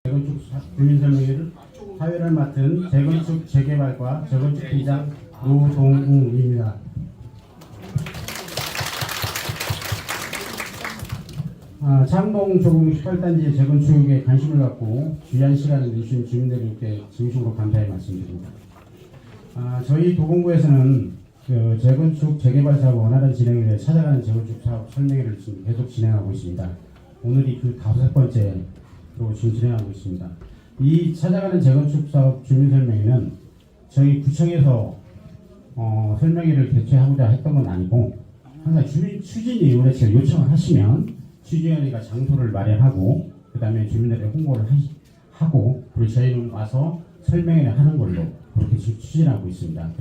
재건축 주민설명회를 사회를 맡은 재건축 재개발과 재건축 팀장 노동웅입니다. 창동 조공 18단지 재건축에 관심을 갖고 귀한 시간을 내주신 주민들께 진심으로 감사의 말씀드립니다. 저희 도봉구에서는 재건축 재개발 사업 원활한 진행을 위해 찾아가는 재건축 사업 설명회를 지금 계속 진행하고 있습니다. 오늘이 그 5번째로 지금 진행하고 있습니다. 이 찾아가는 재건축 사업 주민 설명회는 저희 구청에서 설명회를 개최하고자 했던 건 아니고 항상 주민 추진위원회에서 요청을 하시면 추진위원회가 장소를 마련하고 그 다음에 주민들에게 홍보를 하고 그리고 저희는 와서 설명회를 하는 걸로 그렇게 추진하고 있습니다.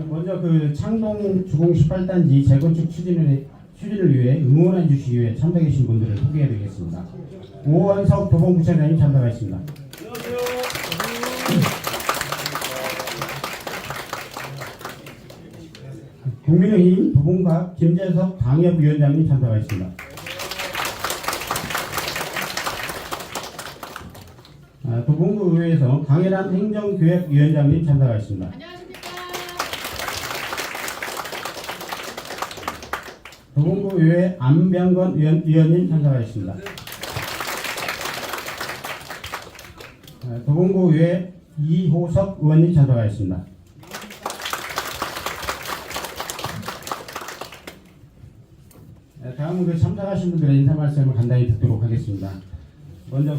먼저 그 창동 주공 18단지 재건축 추진을 위해 응원해 주시기 위해 참석해 주신 분들을 소개해 드리겠습니다. 오원석 도봉구청장님 참석하셨습니다. 안녕하세요. 국민의힘 도봉갑 김재석 당협위원장님 참석하셨습니다. 도봉구의회에서 강혜란 행정교획위원장님 참석하셨습니다. 안녕하십니까. 도봉구의회 안병건 위원님 참석하셨습니다. 도봉구의회 이호석 의원님 참석하셨습니다. 다음은 참석하신 분들의 인사 말씀을 간단히 듣도록 하겠습니다. 먼저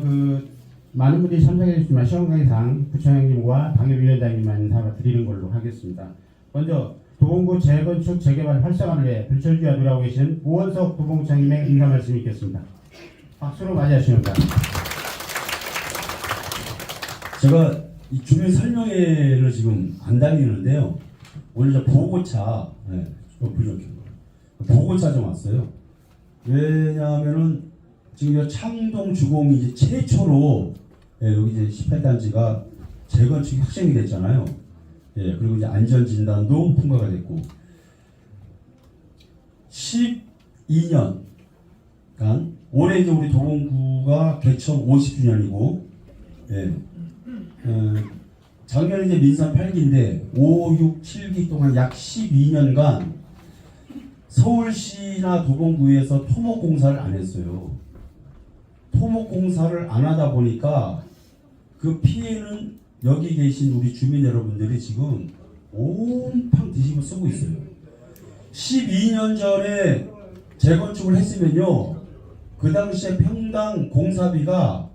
많은 분들이 참석해 주시지만 시험관계상 부총장님과 당협위원장님만 인사를 드리는 걸로 하겠습니다. 먼저 도봉구 재건축 재개발 활성화를 위해 불철주야 노력하고 계시는 오원석 도봉구청장님의 인사 말씀이 있겠습니다. 박수로 맞이하십니다. 제가 이 주민 설명회를 지금 안 다니는데요. 오늘 저 보고차, 보고차 좀 왔어요. 왜냐하면은 지금 창동 주공이 이제 최초로 여기 이제 18단지가 재건축이 확정이 됐잖아요. 그리고 이제 안전진단도 통과가 됐고 12년간 올해 이제 우리 도봉구가 개청 50주년이고 작년에 이제 민선 8기인데 5, 6, 7기 동안 약 12년간 서울시나 도봉구에서 토목공사를 안 했어요. 토목공사를 안 하다 보니까 그 피해는 여기 계신 우리 주민 여러분들이 지금 온팡 뒤집어 쓰고 있어요. 12년 전에 재건축을 했으면요, 그 당시에 평당 공사비가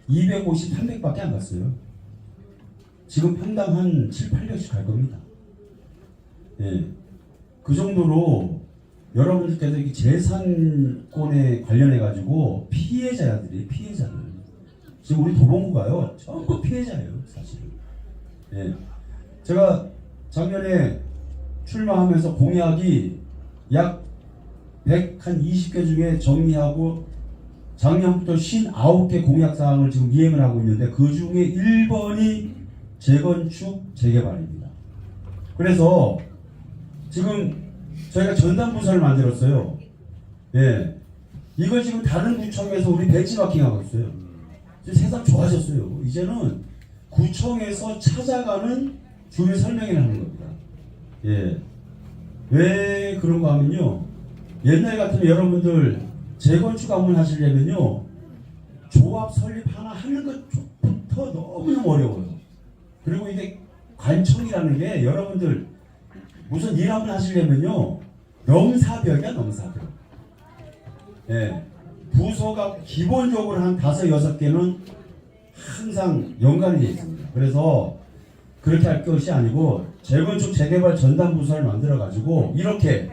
250, 300밖에 안 갔어요. 지금 평당 한 7, 800씩 갈 겁니다. 그 정도로 여러분들께서 이 재산권에 관련해 가지고 피해자들 지금 우리 도봉구가요 전부 피해자예요 사실. 제가 작년에 출마하면서 공약이 약 120개 중에 정리하고 작년부터 59개 공약사항을 지금 이행을 하고 있는데 그 중에 1번이 재건축 재개발입니다. 그래서 지금 저희가 전담부서를 만들었어요. 이걸 지금 다른 구청에서 우리 벤치마킹하고 있어요. 세상 좋아졌어요. 이제는 구청에서 찾아가는 주민 설명회를 하는 겁니다. 왜 그런가 하면요, 옛날 같으면 여러분들 재건축 한번 하시려면요, 조합 설립 하나 하는 것부터 너무너무 어려워요. 그리고 이게 관청이라는 게 여러분들 무슨 일 한번 하시려면요, 넘사벽이야, 넘사벽. 부서가 기본적으로 한 5, 6개는 항상 연관이 되어 있습니다. 그래서 그렇게 할 것이 아니고 재건축 재개발 전담부서를 만들어 가지고 이렇게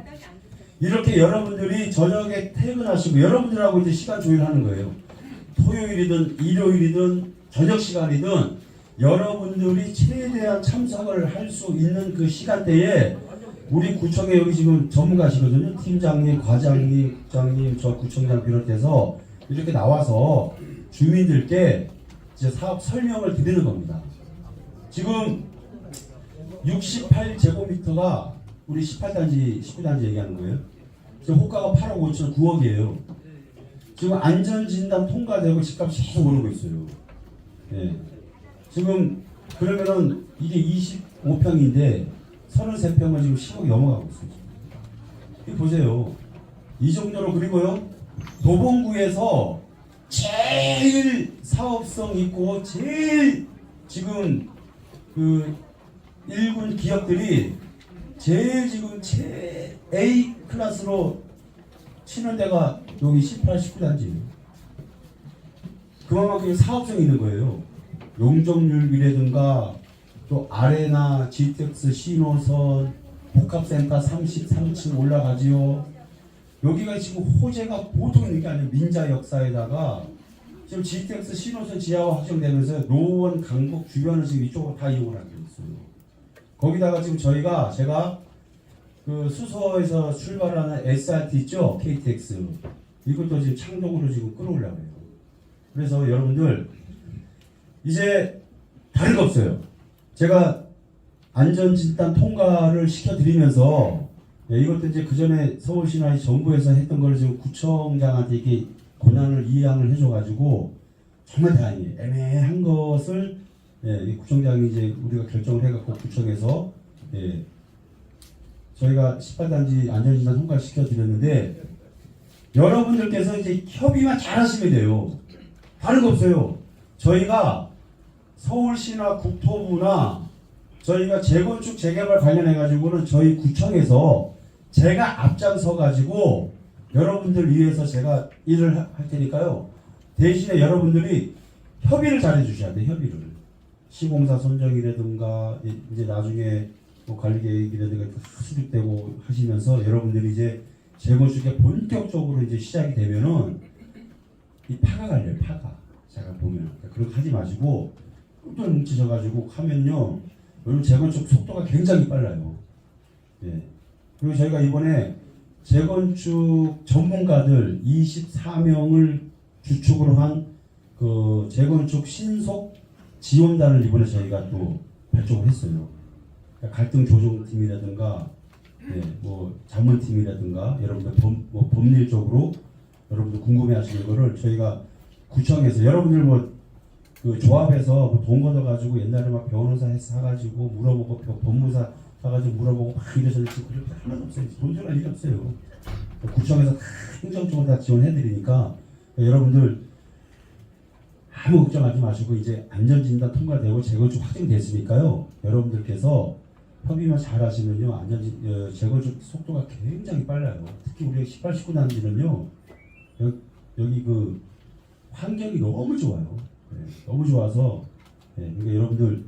여러분들이 저녁에 퇴근하시고 여러분들하고 이제 시간 조율하는 거예요. 토요일이든 일요일이든 저녁 시간이든 여러분들이 최대한 참석을 할 수 있는 그 시간대에 우리 구청에 여기 지금 전문가시거든요. 팀장님, 과장님, 국장님, 저 구청장 비롯해서 이렇게 나와서 주민들께 이제 사업 설명을 드리는 겁니다. 지금 68제곱미터가 우리 18단지, 19단지 얘기하는 거예요. 지금 호가가 8억 5천 9억이에요. 지금 안전진단 통과되고 집값이 계속 오르고 있어요. 예. 지금 그러면은 이게 25평인데 33평은 지금 10억이 넘어가고 있어요. 이거 보세요. 이 정도로. 그리고요, 도봉구에서 제일 사업성 있고 제일 지금 그 일군 기업들이 제일 지금 A 클래스로 치는 데가 여기 18, 19단지예요. 그만큼 사업성이 있는 거예요. 용적률이라든가 또 아레나, GTX 신호선, 복합센터 33층 올라가지요. 여기가 지금 호재가 보통 있는 게 아니에요. 민자 역사에다가 지금 GTX 신호선 지하화 확정되면서 노원, 강북 주변을 지금 이쪽으로 다 이용을 하고 있어요. 거기다가 지금 제가 그 수서에서 출발하는 SRT 있죠? KTX. 이것도 지금 창동으로 지금 끌어오려고 해요. 그래서 여러분들 이제 다른 거 없어요. 제가 안전진단 통과를 시켜드리면서 이것도 이제 그 전에 서울시나 정부에서 했던 걸 지금 구청장한테 이렇게 권한을 이양을 해줘가지고 정말 다행이에요. 애매한 것을 구청장이 이제 우리가 결정을 해갖고 구청에서 저희가 18단지 안전진단 통과를 시켜드렸는데 여러분들께서 이제 협의만 잘하시면 돼요. 다른 거 없어요. 저희가 서울시나 국토부나 저희가 재건축 재개발 관련해가지고는 저희 구청에서 제가 앞장서가지고 여러분들 위해서 제가 일을 할 테니까요. 대신에 여러분들이 협의를 잘해 주셔야 돼요. 협의를. 시공사 선정이라든가 이제 나중에 뭐 관리계획이라든가 수립되고 하시면서 여러분들이 이제 재건축에 본격적으로 이제 시작이 되면은 이 파가 갈려요. 파가. 제가 보면 그렇게 하지 마시고 뚝뚝 뭉치셔가지고 하면요. 여러분 재건축 속도가 굉장히 빨라요. 예. 그리고 저희가 이번에 재건축 전문가들 24명을 주축으로 한 그 재건축 신속 지원단을 이번에 저희가 또 발족을 했어요. 그러니까 갈등 조정팀이라든가, 뭐 자문팀이라든가, 여러분들 법률적으로 여러분들 궁금해하시는 거를 저희가 구청에서 여러분들 뭐 그 조합에서 뭐 돈 걷어가지고 옛날에 막 변호사 사가지고 물어보고 법무사 사가지고 물어보고 막 이래서 지금 그럴 게 하나도 없어요. 돈 들어갈 일이 없어요. 구청에서 다 행정적으로 다 지원해드리니까 여러분들 아무 걱정하지 마시고 이제 안전진단 통과되고 재건축 확정됐으니까요. 여러분들께서 협의만 잘 하시면요. 재건축 속도가 굉장히 빨라요. 특히 우리 18, 19단지는요. 여기 그 환경이 너무 좋아요. 너무 좋아서 그러니까 여러분들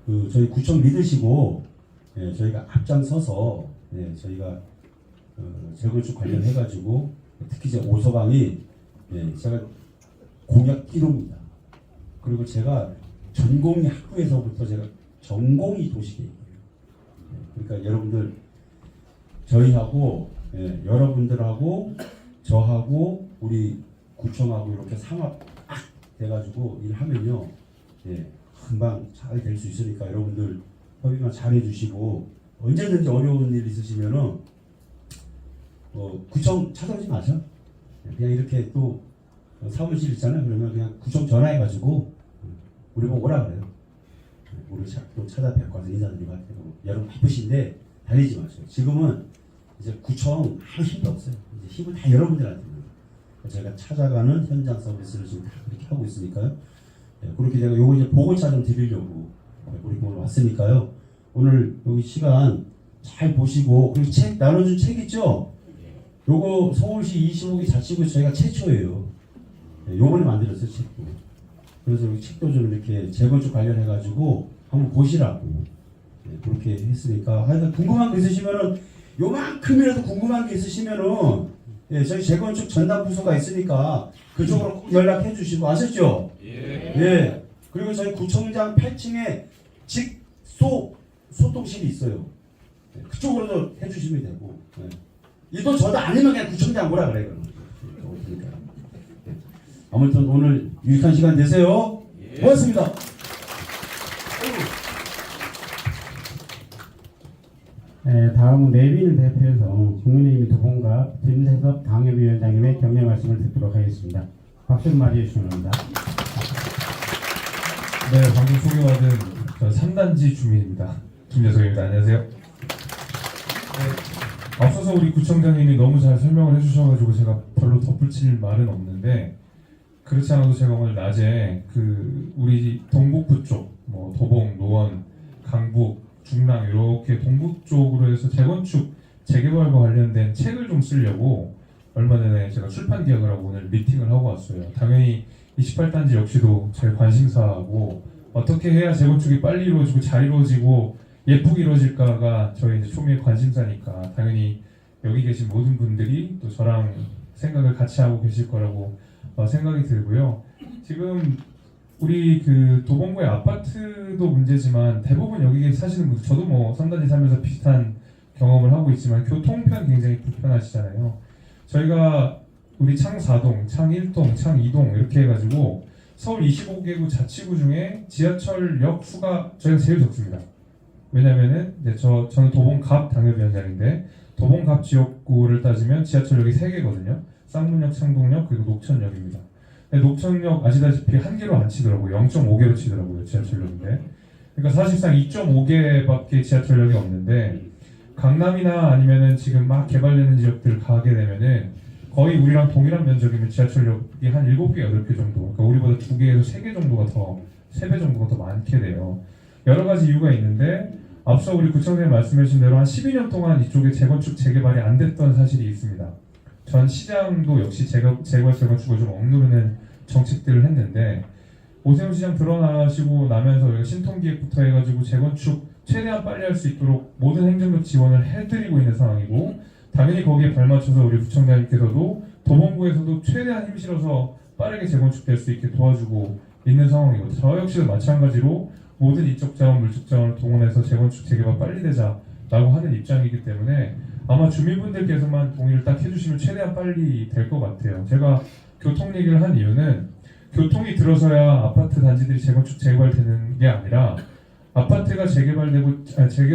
그 저희 구청 믿으시고 저희가 앞장서서 저희가 재건축 관련해가지고 특히 이제 오서방이 제가 공약 1호입니다. 그리고 제가 전공이 학부에서부터 제가 전공이 도시계획이에요. 그러니까 여러분들 저희하고 여러분들하고 저하고 우리 구청하고 이렇게 상합 딱 돼가지고 일하면요, 금방 잘 될 수 있으니까 여러분들 협의만 잘 해주시고 언제든지 어려운 일 있으시면은 구청 찾아오지 마세요. 그냥 이렇게 또 사무실 있잖아요. 그러면 그냥 구청 전화해가지고 우리 보고 오라 그래요. 우리 또 찾아뵙고 와서 인사드리고 할 테고. 여러분 바쁘신데 달리지 마세요. 지금은 이제 구청 아무 힘도 없어요. 이제 힘은 다 여러분들한테 있는 거예요. 제가 찾아가는 현장 서비스를 지금 그렇게 하고 있으니까요. 그렇게 제가 요거 이제 보고차 좀 드리려고 우리 오늘 왔으니까요. 오늘 여기 시간 잘 보시고 그리고 책 나눠준 책 있죠? 요거 서울시 25기 자치구에서 저희가 최초예요. 요번에 만들었어요, 책도. 그래서 이 책도 좀 이렇게 재건축 관련해가지고 한번 보시라고 그렇게 했으니까 하여튼 궁금한 거 있으시면은 요만큼이라도 궁금한 게 있으시면은 저희 재건축 전담 부서가 있으니까 그쪽으로 꼭 연락해 주시고 아셨죠? 예. 그리고 저희 구청장 8층에 소통실이 있어요. 그쪽으로도 해주시면 되고. 이도 저도 아니면 그냥 구청장 뭐라 그래요. 그러니까. 아무튼 오늘 유익한 시간 되세요. 고맙습니다. 다음은 내빈을 대표해서 국민의힘 도봉갑 김세섭 당협위원장님의 격려 말씀을 듣도록 하겠습니다. 박수 맞이해 주시기 바랍니다. 네, 방금 소개받은 저 3단지 주민입니다. 김재석입니다. 안녕하세요. 네, 앞서서 우리 구청장님이 너무 잘 설명을 해주셔가지고 제가 별로 덧붙일 말은 없는데, 그렇지 않아도 제가 오늘 낮에 우리 동북부 쪽, 뭐 도봉, 노원, 강북, 중랑 이렇게 동북 쪽으로 해서 재건축, 재개발과 관련된 책을 좀 쓰려고 얼마 전에 제가 출판 기획을 하고 오늘 미팅을 하고 왔어요. 당연히 28단지 역시도 제 관심사고, 어떻게 해야 재건축이 빨리 이루어지고 잘 이루어지고 예쁘게 이루어질까가 저희 이제 초미의 관심사니까 당연히 여기 계신 모든 분들이 또 저랑 생각을 같이 하고 계실 거라고 생각이 들고요. 지금 우리 도봉구의 아파트도 문제지만 대부분 여기 사시는 분들, 저도 뭐 3단지 살면서 비슷한 경험을 하고 있지만 교통편 굉장히 불편하시잖아요. 저희가 우리 창 4동, 창 1동, 창 2동 이렇게 해가지고 서울 25개구 자치구 중에 지하철역 수가 저희가 제일 적습니다. 왜냐면은 이제 저는 도봉갑 당협위원장인데 도봉갑 지역구를 따지면 지하철역이 3개거든요. 쌍문역, 창동역, 그리고 녹천역입니다. 녹천역 아시다시피 한 개로 안 치더라고요. 0.5개로 치더라고요. 지하철역인데. 그러니까 사실상 2.5개밖에 지하철역이 없는데 강남이나 아니면은 지금 막 개발되는 지역들 가게 되면은 거의 우리랑 동일한 면적이면 지하철역이 한 7개, 8개 정도. 그러니까 우리보다 2개에서 3개 정도가 더, 3배 정도가 더 많게 돼요. 여러 가지 이유가 있는데 앞서 우리 구청장님 말씀해주신 대로 한 12년 동안 이쪽에 재건축, 재개발이 안 됐던 사실이 있습니다. 전 시장도 역시 재건축을 좀 억누르는 정책들을 했는데 오세훈 시장 들어나시고 나면서 우리가 신통기획부터 해가지고 재건축 최대한 빨리 할 수 있도록 모든 행정력 지원을 해드리고 있는 상황이고 당연히 거기에 발맞춰서 우리 구청장님께서도 도봉구에서도 최대한 힘실어서 빠르게 재건축될 수 있게 도와주고 있는 상황이고 저 역시도 마찬가지로 모든 이쪽 자원, 물적 자원을 동원해서 재건축, 재개발 빨리 되자라고 하는 입장이기 때문에 아마 주민분들께서만 동의를 딱 해주시면 최대한 빨리 될 것 같아요. 제가 교통 얘기를 한 이유는 교통이 들어서야 아파트 단지들이 재건축, 재개발되는 게 아니라 아파트가 재개발되고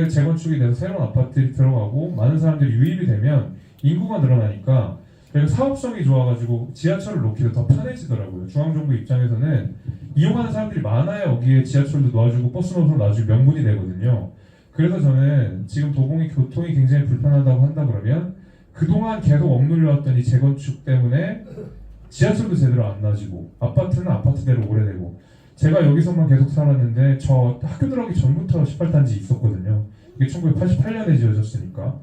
재건축이 돼서 새로운 아파트들이 들어가고 많은 사람들이 유입이 되면 인구가 늘어나니까 그리고 사업성이 좋아가지고 지하철을 놓기도 더 편해지더라고요. 중앙정부 입장에서는 이용하는 사람들이 많아야 여기에 지하철도 놔주고 버스 노선도 놔주고 명분이 되거든요. 그래서 저는 지금 도봉이 교통이 굉장히 불편하다고 한다 그러면 그동안 계속 억눌려왔던 이 재건축 때문에 지하철도 제대로 안 놔지고 아파트는 아파트대로 오래되고 제가 여기서만 계속 살았는데 저 학교 들어가기 전부터 18단지 있었거든요. 이게 1988년에 지어졌으니까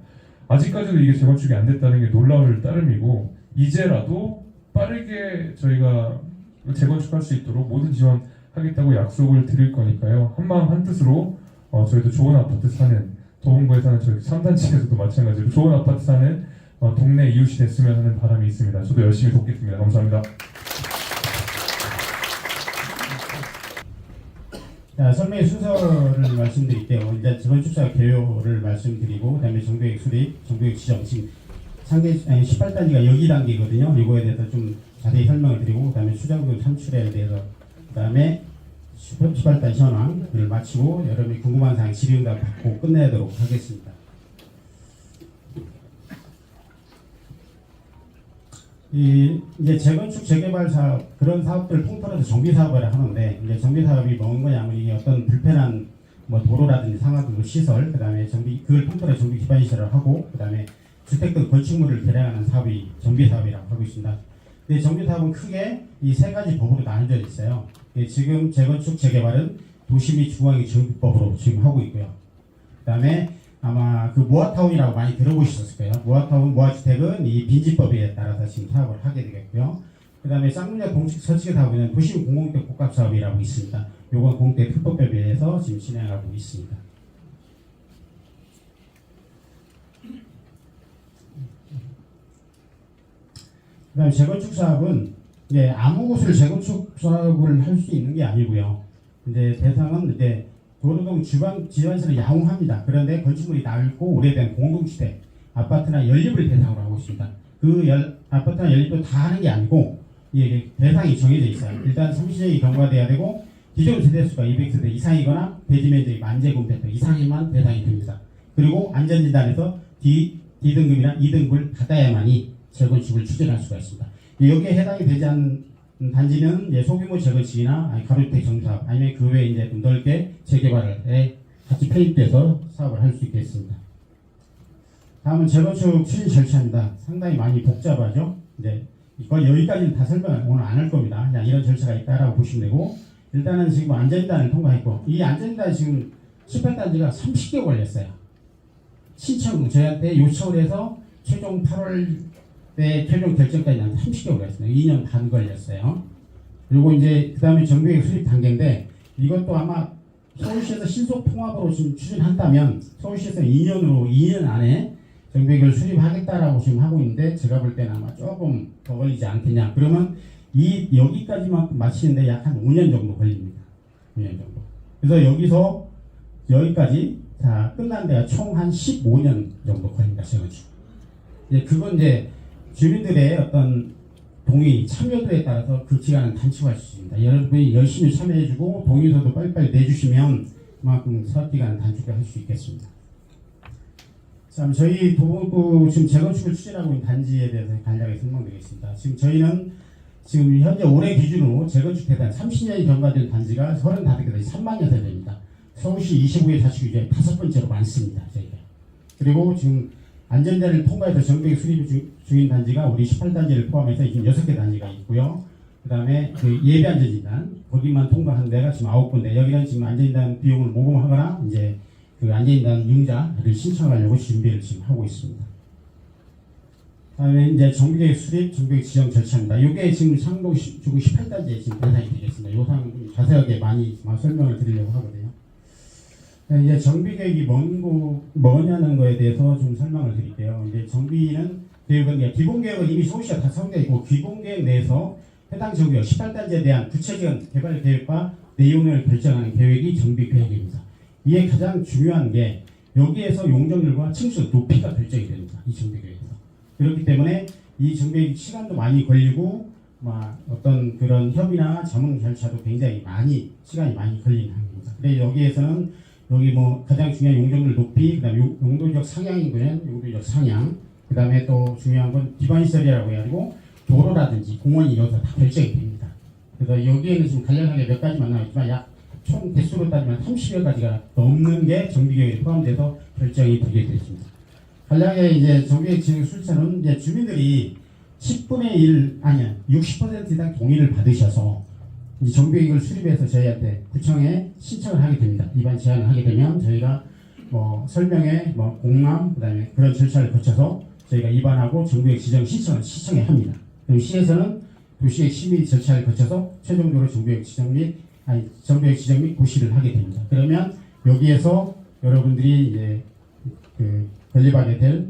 아직까지도 이게 재건축이 안 됐다는 게 놀라울 따름이고 이제라도 빠르게 저희가 재건축할 수 있도록 모든 지원하겠다고 약속을 드릴 거니까요. 한마음 한뜻으로 저희도 좋은 아파트 사는 도봉구에 사는 저희 3단지에서도 마찬가지로 좋은 아파트 사는 동네 이웃이 됐으면 하는 바람이 있습니다. 저도 열심히 돕겠습니다. 감사합니다. 자, 설명의 순서를 말씀드릴게요. 일단 재건축사 개요를 말씀드리고 그다음에 정비획 수립, 정비획 지정 지금 상계 18단지가 여기 단계거든요. 이거에 대해서 좀 자세히 설명을 드리고 그다음에 수장군 산출에 대해서 그다음에 18단지 현황을 마치고 여러분이 궁금한 사항 질의응답 받고 끝내도록 하겠습니다. 이제 재건축 재개발 사업 그런 사업들 통틀어서 정비 사업을 하는데 이제 정비 사업이 뭔 거냐면 이게 어떤 불편한 뭐 도로라든지 상하도 시설 그다음에 정비 그걸 통틀어 정비 기반 시설을 하고 그다음에 주택 건축물을 개량하는 사업이 정비 사업이라고 하고 있습니다. 근데 정비 사업은 크게 이 세 가지 법으로 나눠져 있어요. 지금 재건축 재개발은 도시 및 중앙의 정비법으로 지금 하고 있고요. 그다음에 아마 그 모아타운이라고 많이 들어보셨을 거예요. 모아타운, 모아주택은 이 빈지법에 따라서 지금 사업을 하게 되겠고요. 그 다음에 쌍문역 동식 서치계 사업은 도심 공공주택 복합 사업이라고 있습니다. 요건 공대 특법법에 의해서 지금 진행하고 있습니다. 그 다음에 재건축 사업은 이제 아무 곳을 재건축 사업을 할 수 있는 게 아니고요. 이제 대상은 이제 도로동 지방시설을 야옹합니다. 그런데 건축물이 넓고 오래된 공동주택, 아파트나 연립을 대상으로 하고 있습니다. 아파트나 연립도 다 하는 게 아니고 이게 대상이 정해져 있어요. 일단 성실력이 경과돼야 되고 기존 세대수가 200세대 이상이거나 대지 면적이 10,000제곱미터 이상이면 대상이 됩니다. 그리고 안전진단에서 D등급이나 2등급을 받아야만이 재건축을 추진할 수가 있습니다. 여기에 해당이 되지 않는 단지는 이제 소규모 재건축이나 가로주택 정사업 아니면 그 외에 이제 좀 넓게 재개발에 같이 편입돼서 사업을 할 수 있겠습니다. 다음은 재건축 추진 절차입니다. 상당히 많이 복잡하죠. 이제 이걸 여기까지는 다 설명을 오늘 안 할 겁니다. 그냥 이런 절차가 있다라고 보시면 되고, 일단은 지금 안전진단을 통과했고, 이 안전진단 지금 18단지가 30개월 걸렸어요. 신청 저희한테 요청을 해서 최종 8월에 최종 결정까지 한 30개월 걸렸어요. 2년 반 걸렸어요. 그리고 이제 그 다음에 정비계획 수립 단계인데, 이것도 아마 서울시에서 신속 통합으로 지금 추진한다면 서울시에서 2년 안에 정비계획을 수립하겠다라고 지금 하고 있는데, 제가 볼 때는 아마 조금 더 걸리지 않겠냐. 그러면 여기까지만 마치는데 약 한 5년 정도 걸립니다. 5년 정도. 그래서 여기서 여기까지 다 끝난 데가 총 한 15년 정도 걸립니다. 재건축. 그건 이제 주민들의 어떤 동의, 참여도에 따라서 그 기간을 단축할 수 있습니다. 여러분이 열심히 참여해주고 동의서도 빨리빨리 내주시면 그만큼 사업 기간을 단축할 수 있겠습니다. 자, 저희 도봉구 지금 재건축을 추진하고 있는 단지에 대해서 간략하게 설명드리겠습니다. 지금 저희는 지금 현재 올해 기준으로 재건축 대상 30년이 경과된 단지가 35개, 3만여 세대입니다. 서울시 25개 자치구에 5번째로 많습니다. 저희가. 그리고 지금 안전자를 통과해서 정비계획 수립 중인 단지가 우리 18단지를 포함해서 지금 6개 단지가 있고요. 그 다음에 그 예비 안전진단, 거기만 통과한 데가 지금 9군데. 여기는 지금 안전진단 비용을 모금하거나 이제 그 안전진단 융자를 신청하려고 준비를 지금 하고 있습니다. 다음에 이제 정비계획 수립, 정비계획 지정 절차입니다. 이게 지금 상동 주구 18단지에 지금 대상이 되겠습니다. 요 사항 좀 자세하게 많이 설명을 드리려고 하거든요. 이제 정비계획이 뭐냐는 거에 대해서 좀 설명을 드릴게요. 이제 정비는 계획은 기본계획은 이미 서울시가 다 성되어 있고, 기본계획 내에서 해당 정비역 18단지에 대한 구체적인 개발 계획과 내용을 결정하는 계획이 정비계획입니다. 이게 가장 중요한 게 여기에서 용적률과 층수 높이가 결정이 됩니다. 이 정비계획에서. 그렇기 때문에 이 정비계획 시간도 많이 걸리고 어떤 그런 협의나 자문 절차도 굉장히 시간이 많이 걸리는 항입니다. 근데 여기에서는 가장 중요한 용적률 높이, 그다음에 용도적 상향인 거는 용도적 상향, 그다음에 또 중요한 건 기반시설이라고 해가지고 도로라든지 공원이 여기서 다 결정이 됩니다. 그래서 여기에는 지금 간략하게 몇 가지만 나와있지만 약 총 개수로 따지면 30여 가지가 넘는 게 정비계획에 포함돼서 결정이 되게 되십니다. 간략하게 이제 정비계획 진행 순서는 이제 주민들이 10분의 1 아니야 60% 이상 동의를 받으셔서 이 정비계획을 수립해서 저희한테 구청에 신청을 하게 됩니다. 입안 제안을 하게 되면 저희가 설명회, 공람, 그다음에 그런 절차를 거쳐서 저희가 입안하고 정비계획 지정 신청을 시청에 합니다. 그럼 시에서는 도시계획 심의 절차를 거쳐서 최종적으로 정비계획 지정 및 고시를 하게 됩니다. 그러면 여기에서 여러분들이 이제 그 건립하게 될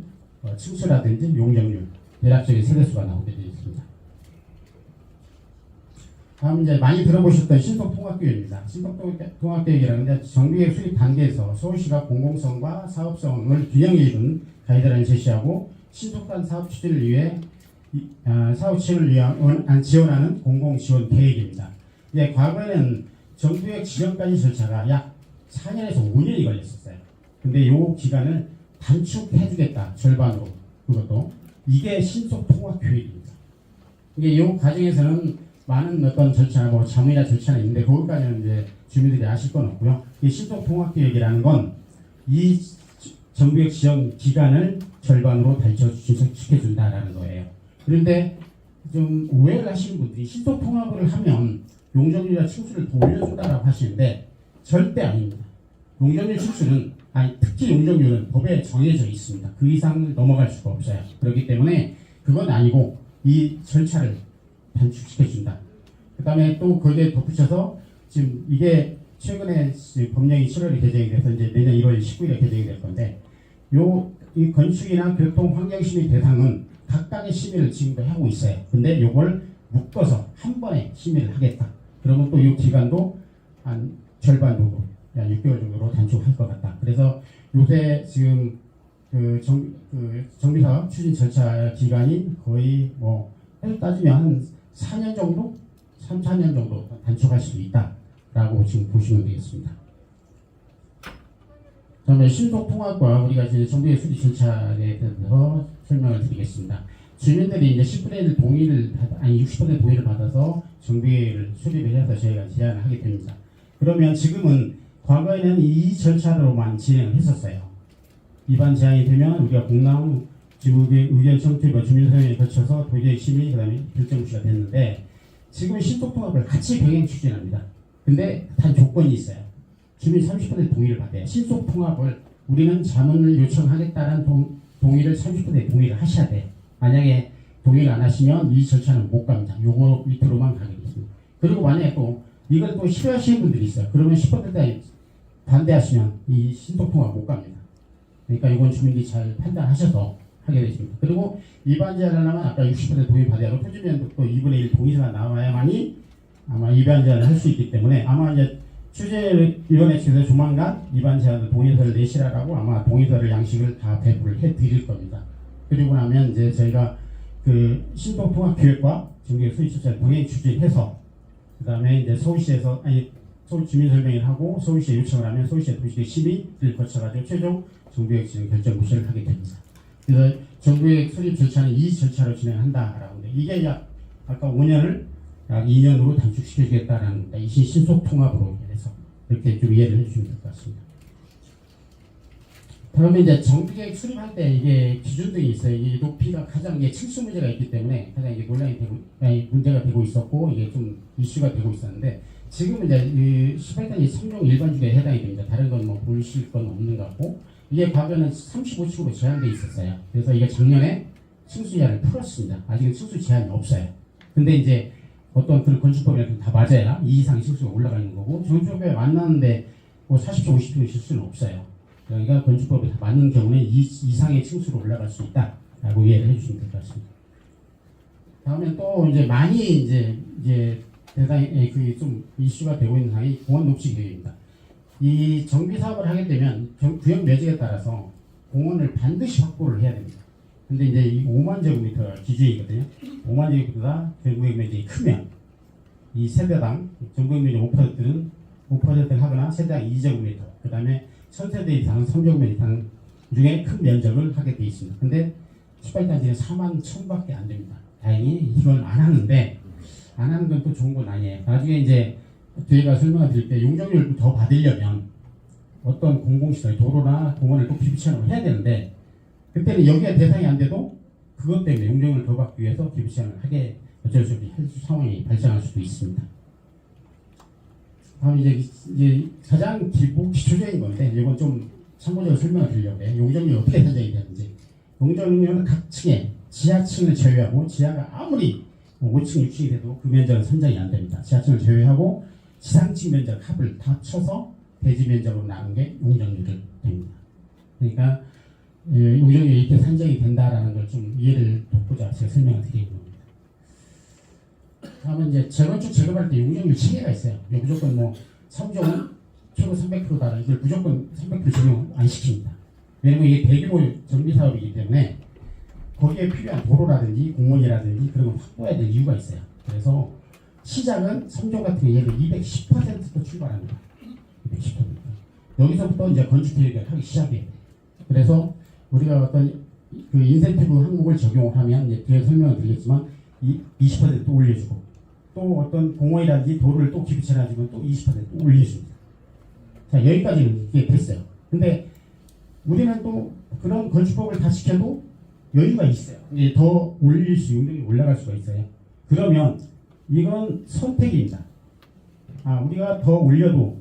층수라든지 용적률, 대략적인 세대수가 나오게 되어 있습니다. 다음 이제 많이 들어보셨던 신속통합계획입니다. 신속통합계획이라는 게 정비계획 수립 단계에서 서울시가 공공성과 사업성을 균형에 이룬 가이드라인을 제시하고 신속한 사업 추진을 위해 사업 지원을 위한 지원하는 공공지원 계획입니다. 이제 과거에는 정비계획 지정까지 절차가 약 4년에서 5년이 걸렸었어요. 근데 요 기간을 단축해주겠다, 절반으로. 그것도 이게 신속통합계획입니다. 이게 요 과정에서는 많은 어떤 절차, 자문이나 절차는 있는데 거기까지는 이제 주민들이 아실 건 없고요. 이 신속통합계획이라는 건 이 정비계획 지정 기간을 절반으로 단축시켜준다라는 거예요. 그런데 좀 오해를 하시는 분들이 신속통합을 하면 용적률이나 층수를 더 올려준다라고 하시는데 절대 아닙니다. 용적률 층수는 특히 용적률은 법에 정해져 있습니다. 그 이상을 넘어갈 수가 없어요. 그렇기 때문에 그건 아니고 이 절차를 단축시켜준다. 그 다음에 또 거기에 덧붙여서 지금 이게 최근에 법령이 7월에 개정이 돼서 이제 내년 1월 19일에 개정이 될 건데 이 건축이나 교통 환경심의 대상은 각각의 심의를 지금도 하고 있어요. 근데 이걸 묶어서 한 번에 심의를 하겠다. 그러면 또 이 기간도 한 절반 정도, 약 6개월 정도로 단축할 것 같다. 그래서 요새 지금 정비사업 추진 절차 기간이 거의 해서 따지면 한 4년 정도? 3, 4년 정도 단축할 수 있다라고 지금 보시면 되겠습니다. 그다음에 신속통합과 우리가 이제 정부의 수립 절차에 대해서 설명을 드리겠습니다. 주민들이 이제 10분의 1 동의를 아니 60% 동의를 받아서 정비를 수립을 해서 저희가 제안을 하게 됩니다. 그러면 지금은 과거에는 이 절차로만 진행을 했었어요. 위반 제한이 되면 우리가 공랑 지구의 의견 청취와 주민소통에 거쳐서 도의계획 심의 그다음에 결정 무시가 됐는데 지금 신속통합을 같이 병행 추진합니다. 근데 단 조건이 있어요. 주민 30% 동의를 받아요. 신속통합을 우리는 자문을 요청하겠다는 동의를 30% 동의를 하셔야 돼요. 만약에 동의를 안 하시면 이 절차는 못 갑니다. 요거 밑으로만 가게 되겠습니다. 그리고 만약에 또 이걸 또 싫어하시는 분들이 있어요. 그러면 10% 반대하시면 이 신속통합 못 갑니다. 그러니까 이건 주민들이 잘 판단하셔서 하게 되십니다. 그리고 위반 제한을 하려면 아까 60% 동의 받아야 하고 표준면도 또 2분의 1 동의서가 나와야만이 아마 위반 제한을 할 수 있기 때문에 아마 이제 취재위원회 측에서 조만간 위반 제한을 동의서를 내시라고 아마 동의서를 양식을 다 배부를 해 드릴 겁니다. 그리고 나면 이제 저희가 그 신속통합 계획과 정기 수립 절차를 병행 추진해서 그 다음에 이제 서울시에서 서울 주민 설명을 하고 서울시에 요청을 하면 서울시의 도시계획 심의를 거쳐가지고 최종 정부계획 진행 결정 무시를 하게 됩니다. 그래서 정부의 수립 절차는 이 절차로 진행한다라고 하는데 이게 약 아까 5년을 약 2년으로 단축시켜주겠다라는 겁니다. 이 신속통합으로 해서 이렇게 좀 이해를 해주시면 될 것 같습니다. 그러면 이제 정비계획 수립할 때 이게 기준등이 있어요. 이 높이가 가장 이게 층수 문제가 있기 때문에 가장 이게 논란이 되고 문제가 되고 있었고 이게 좀 이슈가 되고 있었는데 지금은 이제 18단이 3종 일반주에 해당이 됩니다. 다른 건 뭐 보실 건 없는 것 같고 이게 과거에는 35층으로 제한되어 있었어요. 그래서 이게 작년에 층수 제한을 풀었습니다. 아직은 층수 제한이 없어요. 근데 이제 어떤 그런 건축법이랑 다 맞아야 이 이상 층수가 올라가 있는 거고 건축법에 맞는데 뭐 40층, 50층 실 수는 없어요. 그러니까 건축법에 다 맞는 경우는 이 이상의 층수로 올라갈 수 있다라고 이해를 해주시면 될 것 같습니다. 다음에 또 이제 많이 이제 대단히 그게 좀 이슈가 되고 있는 사항이 공원 녹지 계획입니다. 이 정비 사업을 하게 되면 구역 면적에 따라서 공원을 반드시 확보를 해야 됩니다. 근데 이제 이 5만 제곱미터 기준이거든요. 5만 제곱미터가 전구역 면적이 크면 이 세대당 전구역 면적 5%는 5%를 하거나 세대당 2제곱미터 그 다음에 1000세대 이상 3제곱미터 이상 중에 큰 면적을 하게 되어 있습니다. 근데 18단지는 4만 1000밖에 안 됩니다. 다행히 이걸 안 하는데 안 하는 건 또 좋은 건 아니에요. 나중에 이제 저희가 설명을 드릴 때 용적률을 더 받으려면 어떤 공공시설, 도로나 공원을 꼭 기부치환을 해야 되는데 그때는 여기가 대상이 안 돼도 그것 때문에 용적률을 더 받기 위해서 기부치환을 하게 어쩔 수 없이 할 상황이 발생할 수도 있습니다. 다음 이제 가장 기초적인 건데 이건 좀 참고적으로 설명을 드리려고 해요. 용적률이 어떻게 산정이 되는지. 용적률은 각 층에 지하층을 제외하고 지하가 아무리 5층, 6층이 돼도 그 면적은 산정이 안 됩니다. 지하층을 제외하고 지상층 면적 합을 다 쳐서 대지 면적으로 나눈 게 용적률이 됩니다. 그러니까 용적률이 이렇게 산정이 된다라는 걸 좀 이해를 돕고자 제가 설명을 드리는 겁니다. 다음은 이제 재건축 재개발 때 용적률 체계가 있어요. 무조건 뭐 3종은 최고 300%다. 이걸 무조건 300% 적용 안 시킵니다. 왜냐면 이게 대규모 정비 사업이기 때문에 거기에 필요한 도로라든지 공원이라든지 그런 걸 확보해야 될 이유가 있어요. 그래서 시작은 3종 같은 경우에 210%로 출발합니다. 210%. 여기서부터 이제 건축 계획을 하기 시작해요. 그래서 우리가 어떤 그 인센티브 항목을 적용을 하면 이제 뒤에 설명을 드리겠지만 20% 올려주고 또 어떤 공원이라든지 도로를 또 기부채놔주면 또 20% 올려줍니다. 자 여기까지는 이게 됐어요. 근데 우리는 또 그런 건축법을 다 지켜도 여유가 있어요. 이제 더 올릴 수 용적이 올라갈 수가 있어요. 그러면 이건 선택입니다. 우리가 더 올려도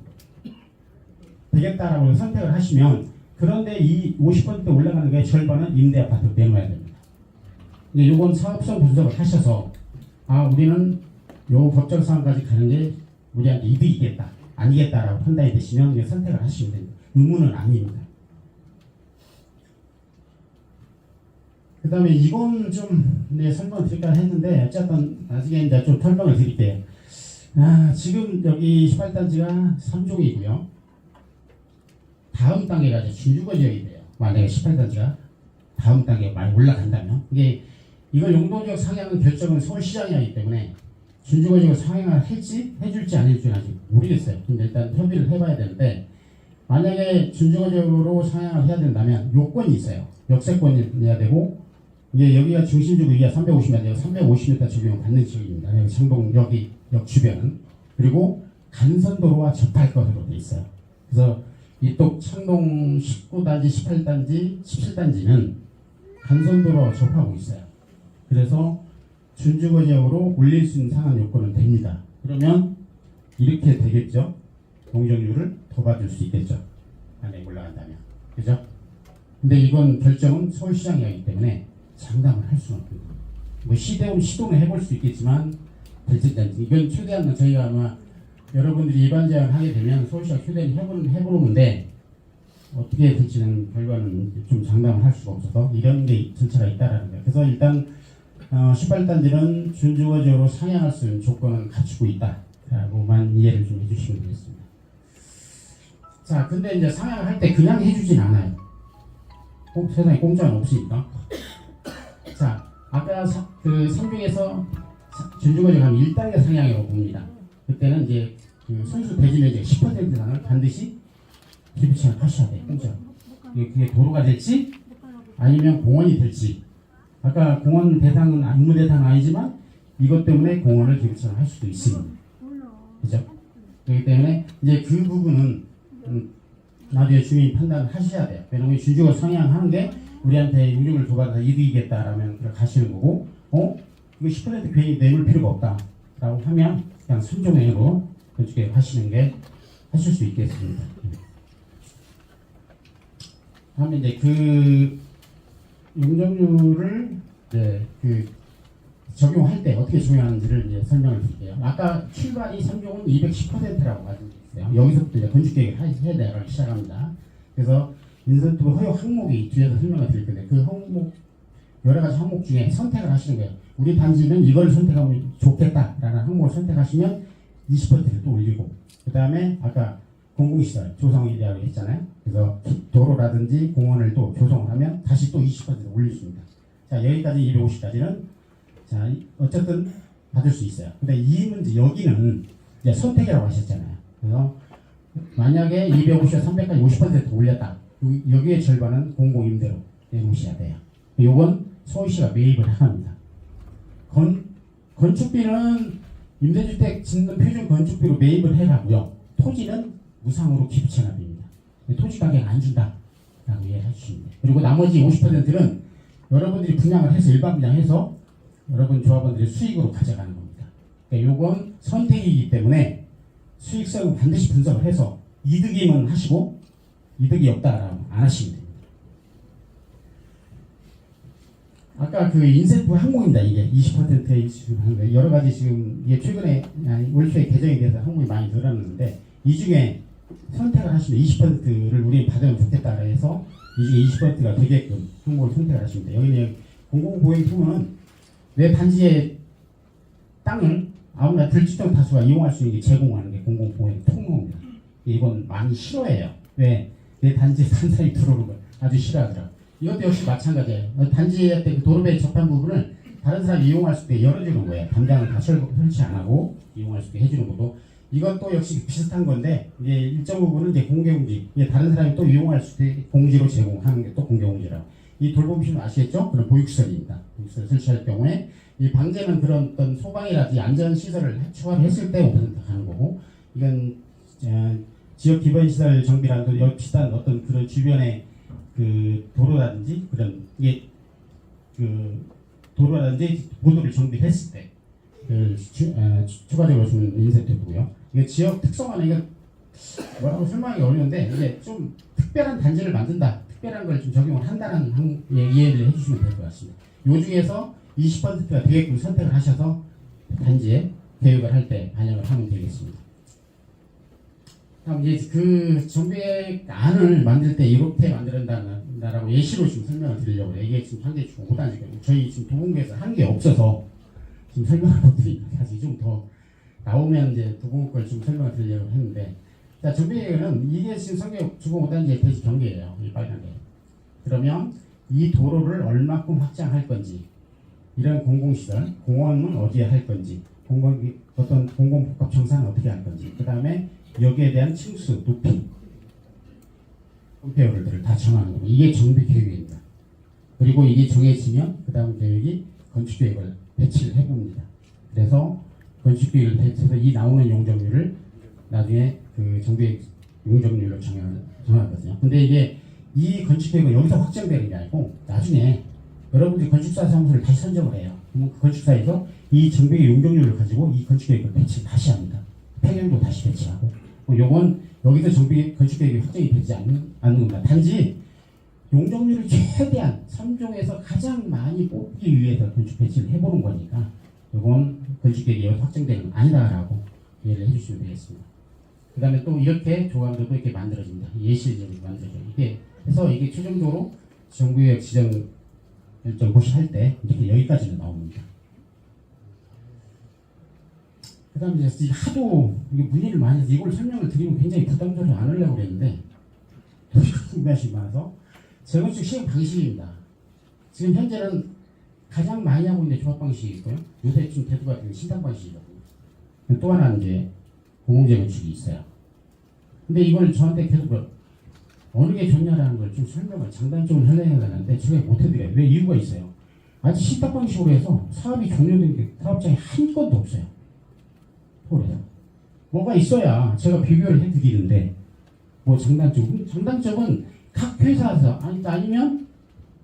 되겠다라고 선택을 하시면 그런데 이 50% 올라가는 게 절반은 임대 아파트로 내놓아야 됩니다. 이건 사업성 분석을 하셔서 우리는 요 법적 사항까지 가는 게 우리한테 이득이겠다 아니겠다라고 판단이 되시면 선택을 하시면 됩니다. 의무는 아닙니다. 그 다음에 이건 좀 설명을 드릴까 했는데 어쨌든 나중에 이제 좀 설명을 드릴게요. 지금 여기 18단지가 3종이고요. 다음 단계가 이제 준주거 지역이 돼요. 만약에 18단지가 다음 단계가 많이 올라간다면 이걸 용도지역 상향 결정은 서울시장이 하기 때문에 준주거 지역을 상향을 해줄지 안 해줄지는 아직 모르겠어요. 근데 일단 협의를 해봐야 되는데 만약에 준주거적으로 상향을 해야 된다면 요건이 있어요. 역세권이어야 되고 이게 여기가 중심지구 위가 350m 되고 350m 적용을 받는 지역입니다. 여기 창동 여기 역 주변은 그리고 간선도로와 접할 것으로 돼 있어요. 그래서 이쪽 창동 19단지, 18단지, 17단지는 간선도로와 접하고 있어요. 그래서 준주거 지역으로 올릴 수 있는 상한 요건은 됩니다. 그러면 이렇게 되겠죠. 공정률을 더 받을 수 있겠죠. 만약에 올라간다면. 그죠? 근데 이건 결정은 서울시장이 하기 때문에 장담을 할 수는 없습니다. 뭐 시도는 해볼 수 있겠지만 될지 안 될지. 이건 최대한 저희가 아마 여러분들이 일반 제안을 하게 되면 서울시가 최대한 해보는데 어떻게 될지는 결과는 좀 장담을 할 수가 없어서 이런 게 절차가 있다라는 거예요. 그래서 일단 18단지는 준주거 지역으로 상향할 수 있는 조건은 갖추고 있다라고만 이해를 좀 해주시면 되겠습니다. 자, 근데 이제 상향을 할 때 그냥 해주진 않아요. 세상에 공짜는 없으니까. 자, 아까 그 3중에서 준주거 지역 하면 1단계 상향이라고 봅니다. 그때는 이제 그 순수 대지면적 10% 이상을 반드시 기부채를 하셔야 돼요. 공짜로. 그게 도로가 될지 아니면 공원이 될지. 아까 공원 대상은 의무 대상은 아니지만 이것 때문에 공원을 기부채를 할 수도 있습니다. 그죠? 그렇기 때문에 이제 그 부분은 나중에 주민 판단을 하셔야 돼요. 왜냐면 준주거 상향하는 게 우리한테 용적을 줘받아서 이득이겠다라면 그냥 가시는 거고, 이거 10% 괜히 내물 필요가 없다라고 하면 그냥 순종행위로 건축계 하시는 게 하실 수 있겠습니다. 다음에 이제 그 용적률을 이제 그 적용할 때 어떻게 적용하는지를 이제 설명을 드릴게요. 아까 출발이 3종은 210%라고 말씀드렸어요. 여기서부터 이제 건축계획을 해야 되기 시작합니다. 그래서 인센티브 허용 항목이 뒤에서 설명을 드릴 건데 그 항목 여러 가지 항목 중에 선택을 하시는 거예요. 우리 단지는 이걸 선택하면 좋겠다라는 항목을 선택하시면 20%를 또 올리고 그 다음에 아까 공공시설 조성이라고 했잖아요. 그래서 도로라든지 공원을 또 조성을 하면 다시 또 20%를 올릴 수 있습니다. 자, 여기까지 250까지는 자 어쨌든 받을 수 있어요. 근데 이 문제 여기는 이제 선택이라고 하셨잖아요. 그래서 만약에 250에서 300까지 50% 올렸다. 여기에 절반은 공공임대로 내놓으셔야 돼요. 요건 서울시가 매입을 합니다. 건축비는 임대주택 짓는 표준 건축비로 매입을 해가고요. 토지는 무상으로 기부채납입니다. 토지 가격 안 준다라고 이해해 주시면 돼요. 그리고 나머지 50%는 여러분들이 분양을 해서 일반 분양해서 여러분 조합원들이 수익으로 가져가는 겁니다. 그러니까 요건 선택이기 때문에 수익성은 반드시 분석을 해서 이득이면 하시고 이득이 없다라고 안 하시면 됩니다. 아까 그 인센티브 항목입니다. 이게 20%의 지금 여러 가지 지금 이게 최근에 올 초에 개정이 돼서 항목이 많이 늘어났는데 이 중에 선택을 하시면 20%를 우리 받으면 좋겠다 해서 이 중에 20%가 되게끔 항목을 선택을 하시면 돼요. 여기는 공공보행통은 내 단지의 땅을 아무나 불특정 다수가 이용할 수 있는 게 제공하는 게 공공보행 통로입니다. 이건 많이 싫어해요. 왜? 내 단지에 한 사람이 들어오는 걸 아주 싫어하더라고. 이것도 역시 마찬가지예요. 단지에 그 도로에 접한 부분을 다른 사람이 이용할 수 있게 열어주는 거예요. 담장을 다 설치 안 하고 이용할 수 있게 해주는 거고. 이것도 역시 비슷한 건데 이제 일정 부분은 이제 공개공지, 이게 다른 사람이 또 이용할 수 있게 공지로 제공하는 게 또 공개공지라고. 이 돌봄시는 아시겠죠? 그런 보육시설입니다. 보육시설 설치할 경우에 이 방제는 그런 어떤 소방이라든지 안전시설을 추가했을 때 5% 가는 거고, 이건 지역 기반시설 정비라도 비슷한 어떤 그런 주변의 그 도로라든지 그런 이게 그 도로라든지 보도를 정비했을 때 그 추가적으로 주는 인센티브고요. 이게 지역 특성화는 이게 뭐라고 설명하기 어려운데 이게 좀 특별한 단지를 만든다, 특별한 걸 좀 적용을 한다는 이해를 해주시면 될 것 같습니다. 요 중에서 20%가 되게끔 선택을 하셔서 단지에 계획을 할 때 반영을 하면 되겠습니다. 다음 이제 그 정비의 안을 만들 때 이렇게 만든다라고 예시로 지금 설명을 드리려고 해요. 이게 지금 현재 지금 5단지거든요. 저희 지금 도봉구에서 한 게 없어서 지금 설명을 못 드리니까 사실 좀 더 나오면 이제 도봉구 걸 좀 설명을 드리려고 했는데, 자, 정비계획은 이게 지금 성격 주공 5단지의 대지 경계예요. 이 빨간 게. 그러면 이 도로를 얼마큼 확장할 건지, 이런 공공시설, 공원은 어디에 할 건지, 어떤 공공복합 정산은 어떻게 할 건지, 그 다음에 여기에 대한 층수, 높이, 홈페어를 다 정하는 거고 이게 정비 계획입니다. 그리고 이게 정해지면 그 다음 계획이 건축 계획을 배치를 해봅니다. 그래서 건축 계획을 배치해서 이 나오는 용적률을 나중에 그 정비 용적률로 정하거든요. 근데 이게 이 건축 계획은 여기서 확정되는 게 아니고 나중에 여러분들이 건축사 사무소를 다시 선정을 해요. 그러면 그 건축사에서 이 정비의 용적률을 가지고 이 건축 계획을 배치를 다시 합니다. 폐경도 다시 배치하고 요건 여기서 정비 건축 계획이 확정이 되지 않는 겁니다. 단지 용적률을 최대한 3종에서 가장 많이 뽑기 위해서 건축 배치를 해보는 거니까 이건 건축 계획이 여기서 확정되는 건 아니다라고 이해를 해주시면 되겠습니다. 그 다음에 또 이렇게 조항들도 이렇게 만들어집니다. 예시적으로 만들어져요. 이게 해서 이게 최종적으로 정부의 지정 일정 고시할 때 이렇게 여기까지는 나옵니다. 그 다음에 이제 하도 이게 문의를 많이 해서 이걸 설명을 드리면 굉장히 부담스러워서 안 하려고 그랬는데 궁금하신 많아서 재건축 시행 방식입니다. 지금 현재는 가장 많이 하고 있는 조합 방식이 있고요. 요새 좀 대두가 되는 신탁 방식이거든요. 또 하나는 이제 공공재건축이 있어요. 근데 이걸 저한테 계속 어느 게 좋냐라는 걸 좀 설명을 장단점을 설명해야 되는데 제가 못해드려요. 왜 이유가 있어요. 아직 신탁 방식으로 해서 사업이 종료된 게 사업장에 한 건도 없어요. 서울에서. 뭐가 있어야 제가 비교를 해드리는데 뭐 장단점은 각 회사에서 아니면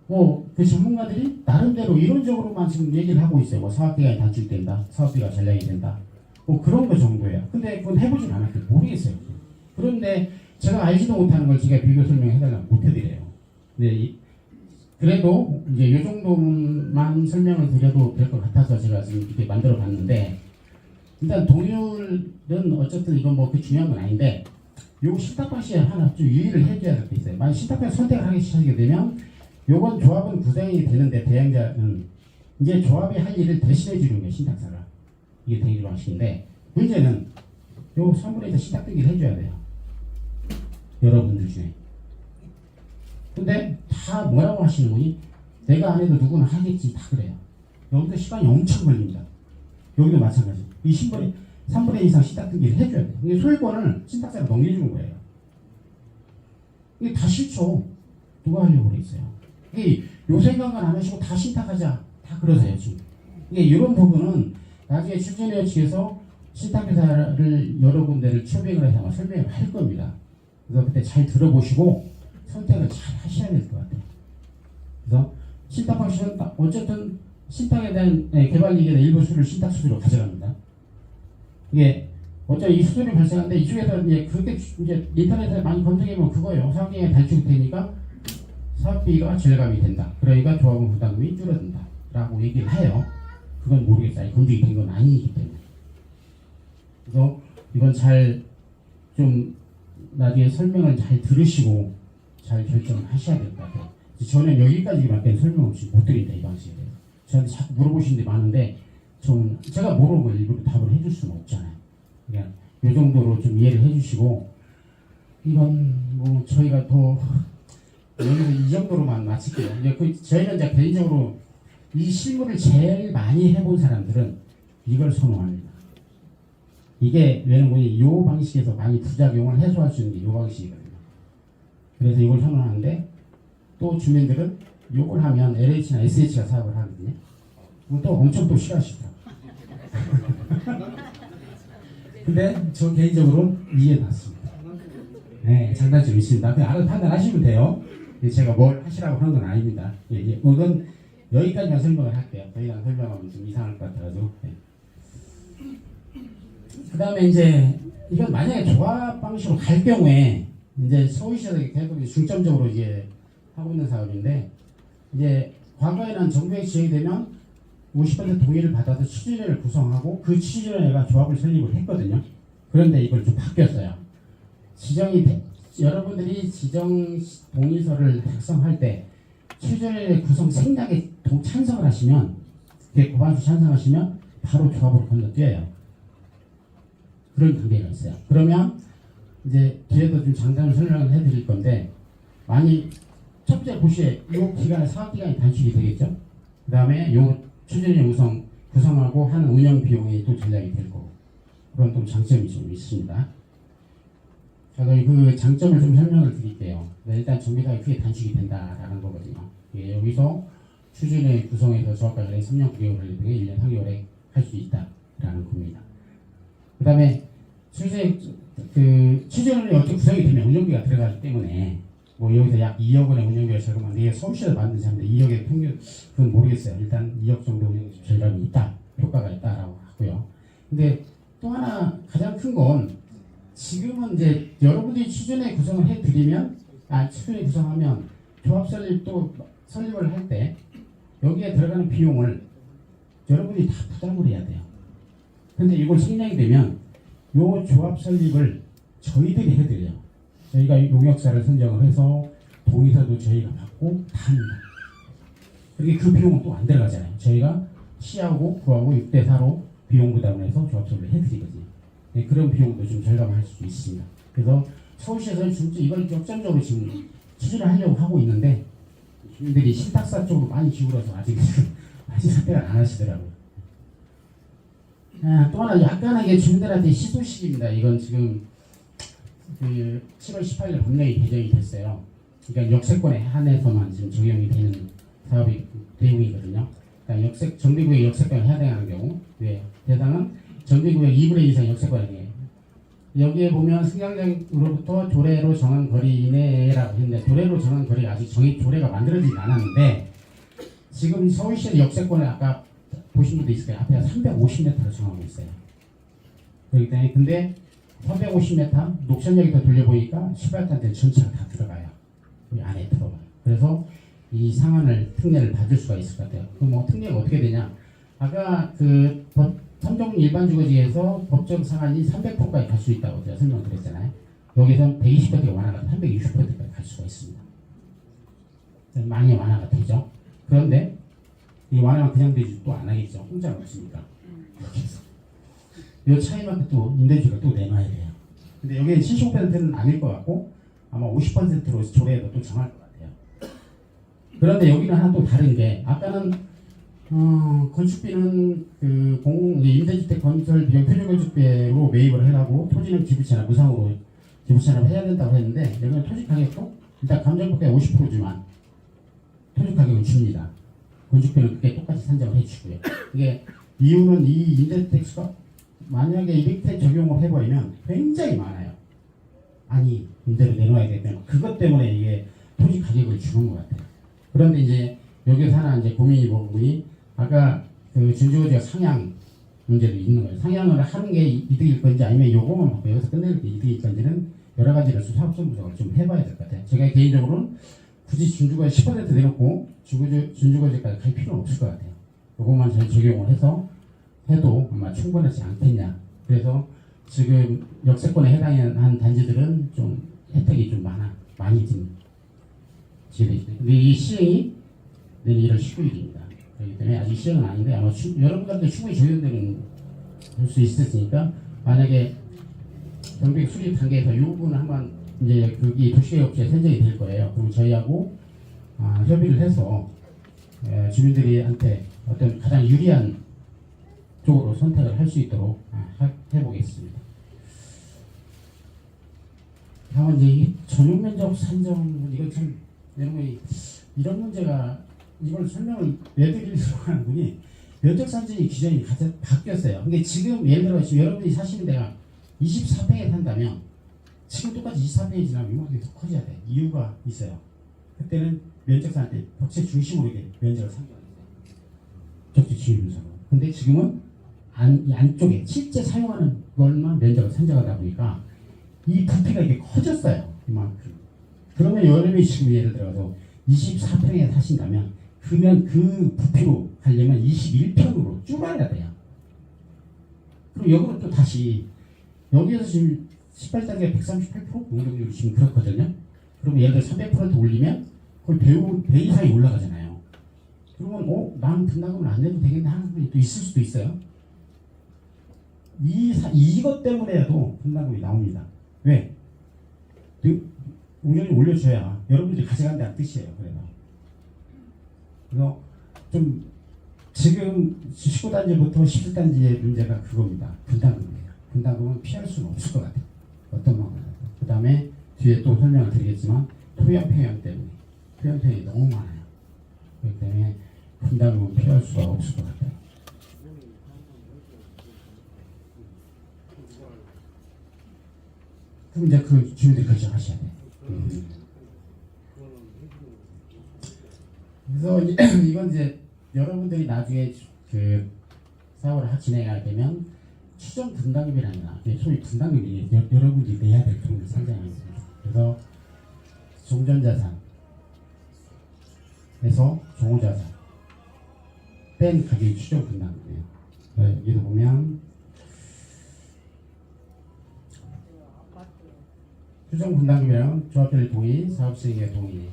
뭐 그 전문가들이 나름대로 이론적으로만 지금 얘기를 하고 있어요. 뭐 사업기간이 단축된다, 사업비가 전량이 된다, 뭐 그런 거 정도예요. 근데 그건 해보진 않았어요. 모르겠어요. 그런데 제가 알지도 못하는 걸 제가 비교 설명해달라면 못해드려요. 근데 그래도 이제 이 정도만 설명을 드려도 될 것 같아서 제가 지금 이렇게 만들어 봤는데 일단 동률은 어쨌든 이건 뭐 그 중요한 건 아닌데 요 신탁 방식에 하나 좀 유의를 해줘야 될 게 있어요. 만약 신탁 방식 선택을 하게 되면 요건 조합은 구성이 되는데 대행자는 이제 조합이 할 일을 대신해 주는 거예요. 신탁사가. 이게 대행 방식인데 문제는 요 3분의 1 신탁 등기를 해줘야 돼요. 여러분들 중에. 근데 다 뭐라고 하시는 거니? 내가 안 해도 누구나 하겠지. 다 그래요. 여기도 시간이 엄청 걸립니다. 여기도 마찬가지. 이 3분의 2 이상 신탁 등기를 해줘야 돼요. 이게 소유권을 신탁사가 넘겨주는 거예요. 이게 다 싫죠. 누가 하려고 그랬어요. 이게 요 생각만 안 하시고 다 신탁하자. 다 그러세요, 지금. 이게 이런 부분은 나중에 추진위원 측에서 신탁회사를 여러 군데를 초빙을 해서 아마 설명을 할 겁니다. 그래서 그때 잘 들어보시고 선택을 잘 하셔야 될 것 같아요. 그래서 신탁 방식은 어쨌든 신탁에 대한 개발이익에 대한 일부 수를 신탁 수수료 가져갑니다. 이게 어차피 이 수수료 발생하는데 이쪽에서 이제 그렇게 이제 인터넷에 많이 검색해보면 그거예요. 사업기간이 단축이 되니까 사업비가 절감이 된다. 그러니까 조합원 부담금이 줄어든다. 라고 얘기를 해요. 그건 모르겠어요. 검증이 된 건 아니기 때문에. 그래서 이건 잘 좀 나중에 설명을 잘 들으시고 잘 결정을 하셔야 될 것 같아요. 저는 여기까지밖에 설명을 못 드린다. 이 방식에 대해서. 저한테 자꾸 물어보시는 데 많은데 좀 제가 모르는 걸 일부러 답을 해줄 수는 없잖아요. 그냥 이 정도로 좀 이해를 해주시고 이건 뭐 저희가 더 이 정도로만 마칠게요. 이제 저희는 이제 개인적으로 이 실무를 제일 많이 해본 사람들은 이걸 선호합니다. 이게 왜냐면 이 방식에서 많이 부작용을 해소할 수 있는 게 이 방식이거든요. 그래서 이걸 선호하는데 또 주민들은 이걸 하면 LH나 SH가 사업을 하거든요. 또 엄청 또 싫어하시더라고요. 근데 저 개인적으로 이해해봤습니다. 네, 장단점이 있습니다. 그냥 알아서 판단하시면 돼요. 제가 뭘 하시라고 하는 건 아닙니다. 이건 여기까지만 설명을 할게요. 더 이상 설명하면 좀 이상할 것 같아가지고. 네. 그 다음에 이제 이건 만약에 조합 방식으로 갈 경우에 이제 서울시에서 계속 중점적으로 이제 하고 있는 사업인데 이제 과거에는 정부의 지정이 되면 50% 동의를 받아서 추진위를 구성하고 그 추진위가 조합을 설립을 했거든요. 그런데 이걸 좀 바뀌었어요. 여러분들이 지정 동의서를 작성할 때 추진위 구성 생략에 찬성을 하시면 그게 과반수 찬성하시면 바로 조합으로 건너뛰어요. 그런 단계가 있어요. 그러면 이제 뒤에도 좀 장단을 설명을 해드릴 건데 많이 첫째 고시에 이 기간에 사업 기간이 단축이 되겠죠. 그 다음에 요 추진위 구성하고 하는 운영 비용이 또 전략이 될 거고 그런 또 장점이 좀 있습니다. 제가 그 장점을 좀 설명을 드릴게요. 네, 일단 정비사가 크게 단축이 된다라는 거거든요. 예, 여기서 추진을 구성해서 조합과 관련 3년 9개월을 1년 4개월에 할 수 있다라는 겁니다. 그 다음에 추진이 어떻게 구성이 되면 운영비가 들어가기 때문에 뭐 여기서 약 2억 원의 운영비가 절감하는데 이게 서울시에서 만든 사람인데 2억의 평균 그건 모르겠어요. 일단 2억 정도 운영비 절감이 있다, 효과가 있다라고 하고요. 근데 또 하나 가장 큰 건 지금은 이제 여러분들이 추진에 구성을 해드리면 추진에 구성하면 조합 설립을 할 때 여기에 들어가는 비용을 여러분이 다 부담을 해야 돼요. 근데 이걸 승인이 되면 요 조합 설립을 저희들이 해드려요. 저희가 용역사를 선정을 해서 동의서도 저희가 받고 다 합니다. 그렇게 그 비용은 또 안 들어가잖아요. 저희가 C하고 V하고 6대4로 비용 부담을 해서 조합 설립을 해드리거든요. 네, 그런 비용도 좀 절감할 수 있습니다. 그래서 서울시에서는 진짜 이걸 역점적으로 지금 추진을 하려고 하고 있는데 주민들이 신탁사 쪽으로 많이 기울어서 아직 선택을 안 하시더라고요. 또 하나 약간의 주민들한테 시소식입니다. 이건 지금 그 7월 18일 법령이 개정이 됐어요. 그러니까 역세권에 한해서만 지금 적용이 되는 사업이 내용이거든요. 그러니까 정비구역 역세권에 해당하는 경우, 대상은 정비구역 2분의 1 이상 역세권이에요. 여기에 보면 승강장으로부터 조례로 정한 거리 이내라고 했는데 조례로 정한 거리가 아직 조례가 만들어지지 않았는데 지금 서울시 역세권을 아까 보신 분도 있을 거예요. 앞에 350m로 정하고 있어요. 그렇기 때문에 근데 350m 녹천역에서 돌려보니까 18단지 전체가 다 들어가요. 이 안에 들어가요. 그래서 이 상한을 특례를 받을 수가 있을 것 같아요. 그럼 뭐 특례가 어떻게 되냐? 아까 그 삼종 일반주거지에서 법정 상한이 300%까지 갈 수 있다고 제가 설명드렸잖아요. 여기서 120%가 완화가 360%까지 갈 수가 있습니다. 많이 완화가 되죠. 그런데 이 완화가 그냥 되지 또 안 하겠죠. 공짜는 없으니까. 이 차이만큼 또 임대주가 또 내놔야 돼요. 근데 여기는 75%는 아닐 것 같고 아마 50%로 조례에도 또 정할 것 같아요. 그런데 여기는 하나 또 다른 게 아까는 건축비는 그 임대주택 건설 비용 표준건축비로 매입을 해라고 토지는 기부채나 무상으로 기부채납 해야 된다고 했는데 여기는 토지 가격도 일단 감정가액 50%지만 토지 가격은 줍니다. 건축비는 그게 똑같이 산정을 해주고요. 이게 이유는 이 임대주택 수가 만약에 이렇게 적용을 해버리면 굉장히 많아요. 아니 임대료 내놓아야 되면 그것 때문에 이게 토지 가격을 주는 것 같아요. 그런데 이제 여기서 하나 이제 고민이 부분이 아까 그 준주거지가 상향 문제도 있는 거예요. 상향을 하는 게 이득일 건지 아니면 요거만 받고 여기서 끝내는 게 이득일 건지는 여러 가지를 사업성 분석을 좀 해봐야 될 것 같아요. 제가 개인적으로는 굳이 준주거지 10% 내놓고 준주거지까지 갈 필요는 없을 것 같아요. 요것만 잘 적용을 해서 해도 아마 충분하지 않겠냐. 그래서 지금 역세권에 해당한 단지들은 좀 혜택이 좀 많이 좀 지어있어요. 근데 이 시행이 내년 1월 19일입니다. 그렇기 때문에 아직 시행은 아닌데 아마 여러분들한테 충분히 적용되는 수 있으니까 만약에 정비 수립 단계에서 이 부분을 한번 이제 그게 도시계획업체에 선정이 될 거예요. 그럼 저희하고 협의를 해서 주민들한테 어떤 가장 유리한 쪽으로 선택을 할 수 있도록 해보겠습니다. 다만 이제 이 전용 면적 산정 이건 참 이런 문제가 이걸 설명을 왜 드리려고 하는 분이 면적 산정의 기준이 가장 바뀌었어요. 근데 지금 예를 들어 지금 여러분이 사시는 데가 24평에 산다면 지금 똑같이 24평이 지나면 이만큼 더 커져야 돼. 이유가 있어요. 그때는 면적 산할 때 벽체 중심으로 이렇게 면적을 산정했어요. 벽체 중심으로. 근데 지금은 안쪽에 실제 사용하는 것만 면적을 산정하다 보니까 이 부피가 이렇게 커졌어요. 이만큼. 그러면 여러분이 지금 예를 들어서 24평에 사신다면 그러면 그 부피로 하려면 21평으로 줄여야 돼요. 그럼 여기로 또 다시 여기에서 지금 18단계 138% 공동률이 지금 그렇거든요. 그러면 예를 들어 300% 올리면 거의 배 이상이 올라가잖아요. 그러면 나는 분담금을 안 내도 되겠네 하는 분이 또 있을 수도 있어요. 이것 때문에도 분담금이 나옵니다. 왜? 운영이 올려줘야 여러분들이 가져간다는 뜻이에요. 그래서 좀 지금 19단지부터 17단지의 문제가 그겁니다. 분담금이에요. 분담금은 피할 수는 없을 것 같아요. 어떤 방법이든. 그 다음 다음에 뒤에 또 설명을 드리겠지만 토양 평형 때문에 토양 평형이 너무 많아요. 그렇기 때문에 분담금은 필요할 수가 없을 것 같아요. 그럼 이제 그 주민들이 결정하셔야 돼요. 그래서 이건 이제 여러분들이 나중에 그 사업을 진행하게 되면 추정 분담금이라는 소위 분담금이 여러분들이 내야 될 돈을 상장하고 있습니다. 그래서 종전자산에서 종호자산 뺀 가격이 추정 분담금이에요. 여기도 보면 추정 분담금이란 조합별 동의, 사업시행의 동의,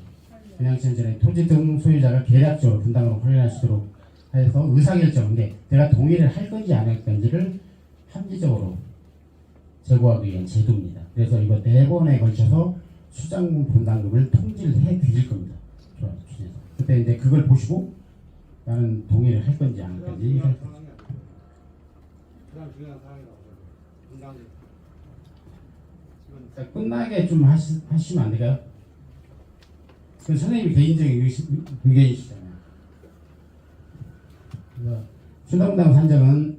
분양시행전에 토지 등 소유자가 계략적으로 분담으로 활용할 수 있도록 해서 의사결정인데 내가 동의를 할 건지 안 할 건지를 합리적으로 제고하기 위한 제도입니다. 그래서 이거 4번에 걸쳐서 수장분 분담금을 통지를 해 드릴 겁니다. 조합에서. 그때 이제 그걸 보시고 나는 동의를 할 건지 안 할 건지 가장 중요한 사항이라고 분담금. 끝나게 좀 하시면 안 될까요? 그 선생님이 개인적인 의견이시잖아요. 그래서 수당분담 산정은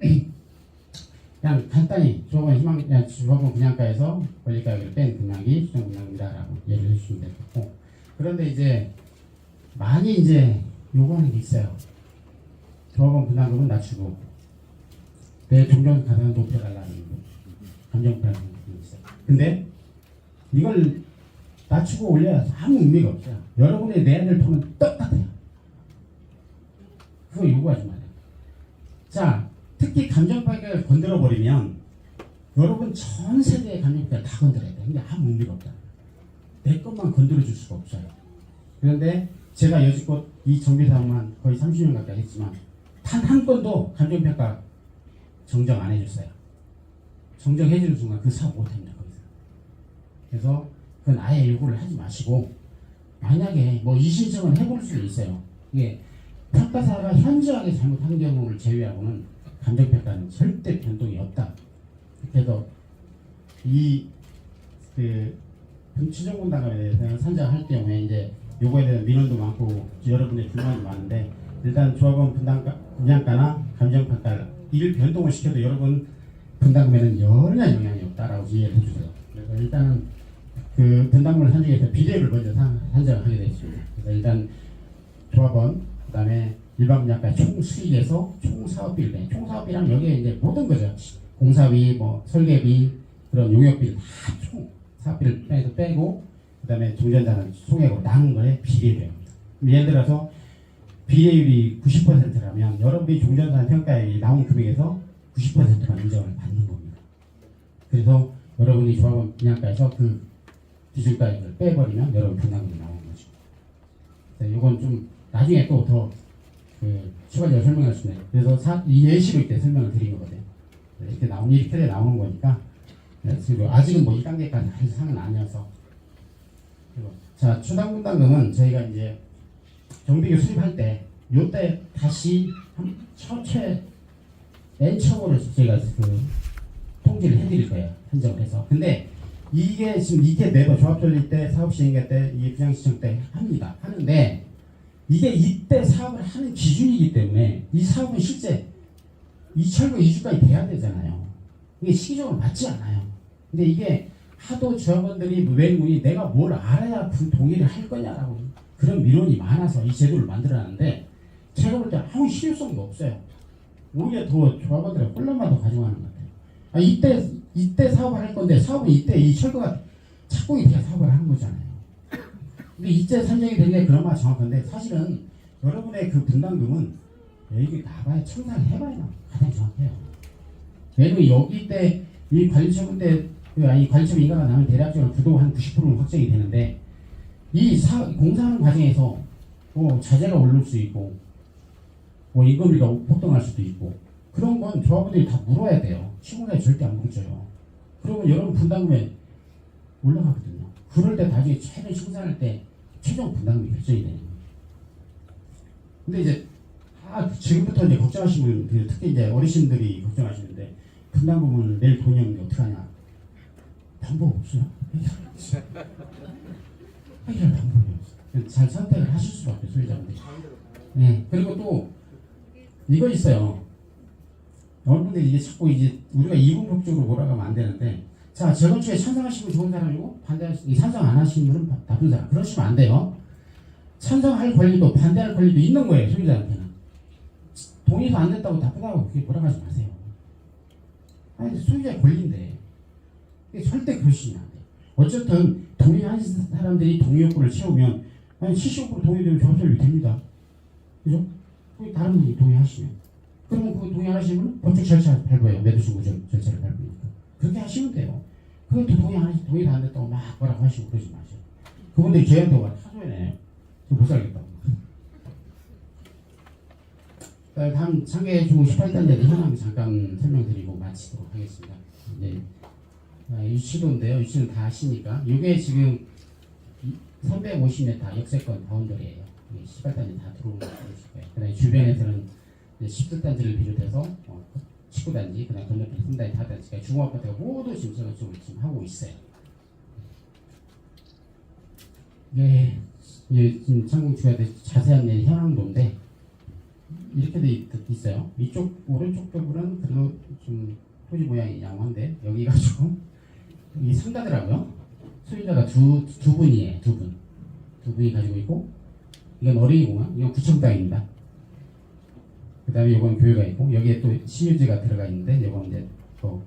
그냥 간단히 조합원 분양가에서 권리가격을 뺀 분양이 수당분담금이다라고 얘기를 해주시면 될 거고, 그런데 이제 많이 이제 요구하는 게 있어요. 조합원 분담금은 낮추고 내 종전 가산을 높여달라는 감정표현이 있어요. 근데 이걸 낮추고 올려야 아무 의미가 없어요. 여러분의 내야 될 돈은 똑같아요. 그거 요구하지 마세요. 자, 특히 감정가격을 건드려버리면 여러분 전 세대의 감정가격을 다 건드려야 돼요. 근데 아무 의미가 없다. 내 것만 건드려줄 수가 없어요. 그런데 제가 여지껏 이 정비사업만 거의 30년 가까이 했지만 단 한 건도 감정평가 정정 안 해줬어요. 정정해주는 순간 그 사업 못합니다. 거기서. 그래서 그건 아예 요구를 하지 마시고, 만약에 뭐 이신청은 해볼 수도 있어요. 이게 평가사가 현저하게 잘못한 경우를 제외하고는 감정평가는 절대 변동이 없다. 그래서 추정분담금에 대해서는 산정할 경우에 이제 요거에 대한 민원도 많고 여러분의 불만이 많은데, 일단 조합원 분양가나 감정평가 이를 변동을 시켜도 여러분 분담금에는 전혀 영향이 없다라고 이해를 해주세요. 그래서 일단은 그 분담금을 산정해서 비례율을 먼저 산정을 하게 되어 있습니다. 그래서 일단 조합원, 그 다음에 일반 분양가 총 수익에서 총 사업비를 내. 총 사업비랑 여기에 이제 모든 거죠. 공사비, 뭐 설계비, 그런 용역비를 다 총 사업비를 빼고, 그 다음에 종전자산 총액으로 나눈 거에 비례율이에요. 예를 들어서 비례율이 90%라면 여러분이 종전자산 평가액이 나온 금액에서 90%만 인정을 받는 겁니다. 그래서 여러분이 조합원 분양가에서 그 기준가액을 빼버리면 여러분 분담금이 나오는 거죠. 이건 좀 나중에 또 더 추가적으로 설명할 수 있네요. 그래서 이 예시로 이때 설명을 드린 거거든요. 이렇게 나오는 거니까. 그리고 아직은 뭐 2단계까지 할 사항은 아니어서. 그리고 자, 추당분담금은 저희가 이제 정비교 수립할 때 요때 다시 맨 처음으로 저희가 통지를 해드릴 거예요. 한정을 해서. 근데 이게 지금 이게 매번 조합 설립 때, 사업 시행할 때, 이 분양 신청 때 합니다. 하는데 이게 이때 사업을 하는 기준이기 때문에 이 사업은 실제 이철거 이주까지 돼야 되잖아요. 이게 시기적으로 맞지 않아요. 근데 이게 하도 조합원들이 외국인이 내가 뭘 알아야 그 동의를 할 거냐라고 그런 민원이 많아서 이 제도를 만들어놨는데, 제가 볼 때 아무 실효성도 없어요. 오히려 더 조합원들의 혼란만 더 가져가는 것 같아요. 이때 사업을 할 건데 사업은 이때 이 철거가 착공이 돼야 사업을 하는 거잖아요. 근데 이때 산정이 된 게 그나마 정확한데, 사실은 여러분의 그 분담금은 여기 나가야 청산을 해봐야 가장 정확해요. 왜냐면 여기 때 이 관리처분 때 관리처분 인가가 나면 대략적으로 부도 한 90%는 확정이 되는데, 공사하는 과정에서 자재가 오를 수 있고 인건비가 폭등할 수도 있고, 그런 건 조합원들이 다 물어야 돼요. 시공사에 절대 안 물어줘요. 그러면 여러분 분담금에 올라가거든요. 그럴 때 나중에 최대 생산할 때 최종 분담금이 결정이 되는 거예요. 근데 이제 지금부터 이제 걱정하시는 분, 특히 이제 어르신들이 걱정하시는데, 분담금을 낼 돈이 없는데 어떡하냐? 방법 없어요. 없어요. 해결 방법이 없어요. 잘 선택을 하실 수밖에 없어요, 소유자분들이. 네. 그리고 또 이거 있어요. 여러분들이 이게 자꾸 이제 우리가 이분법적으로 몰아가면 안 되는데, 자, 재건축에 찬성하시면 좋은 사람이고 찬성 안 하시는 분은 나쁜 사람. 그러시면 안 돼요. 찬성할 권리도 반대할 권리도 있는 거예요, 소유자한테는. 동의도 안 됐다고 나쁘다고 그렇게 몰아가지 마세요. 아니, 소유자의 권리인데. 이게 절대 그러시면 안 돼요. 어쨌든 동의한 사람들이 동의 요건을 채우면, 아니 75% 동의되면 조합설립이 됩니다. 그죠? 다른 분이 동의하시면. 그러면 그 동의 안 하시는 분은 법적 절차 밟아요. 매도신고 절차를 밟으니까. 그렇게 하시면 돼요. 그것도 동의도 안 됐다고 막 뭐라고 하시고 그러지 마세요. 그분들이 저희한테 와 사소해내요. 못 살겠다고. 다음 상계중 18단계 현황 잠깐 설명드리고 마치도록 하겠습니다. 네. 유치도인데요. 유치는 다 아시니까. 이게 지금 350m 역세권 바운더리예요. 18단지 다 들어오는 거예요. 그다음에 주변에서는 10단지를 비롯해서 19단지, 그다음 건너편 3단지, 4단지가 중고아파트가 모두 지금 재건축을 지금 하고 있어요. 이게 지금 창공주가 자세한 현황도인데 이렇게 돼 있어요. 이쪽 오른쪽 부분은 그래도 좀 토지 모양이 양호한데 여기가 좀 이 상가더라고요. 소유자가 두 분이에요. 두 분이 가지고 있고, 이건 어린이공원, 이건 구청 땅입니다. 그 다음에 이건 교회가 있고, 여기에 또 시유지가 들어가 있는데, 이건 이제 또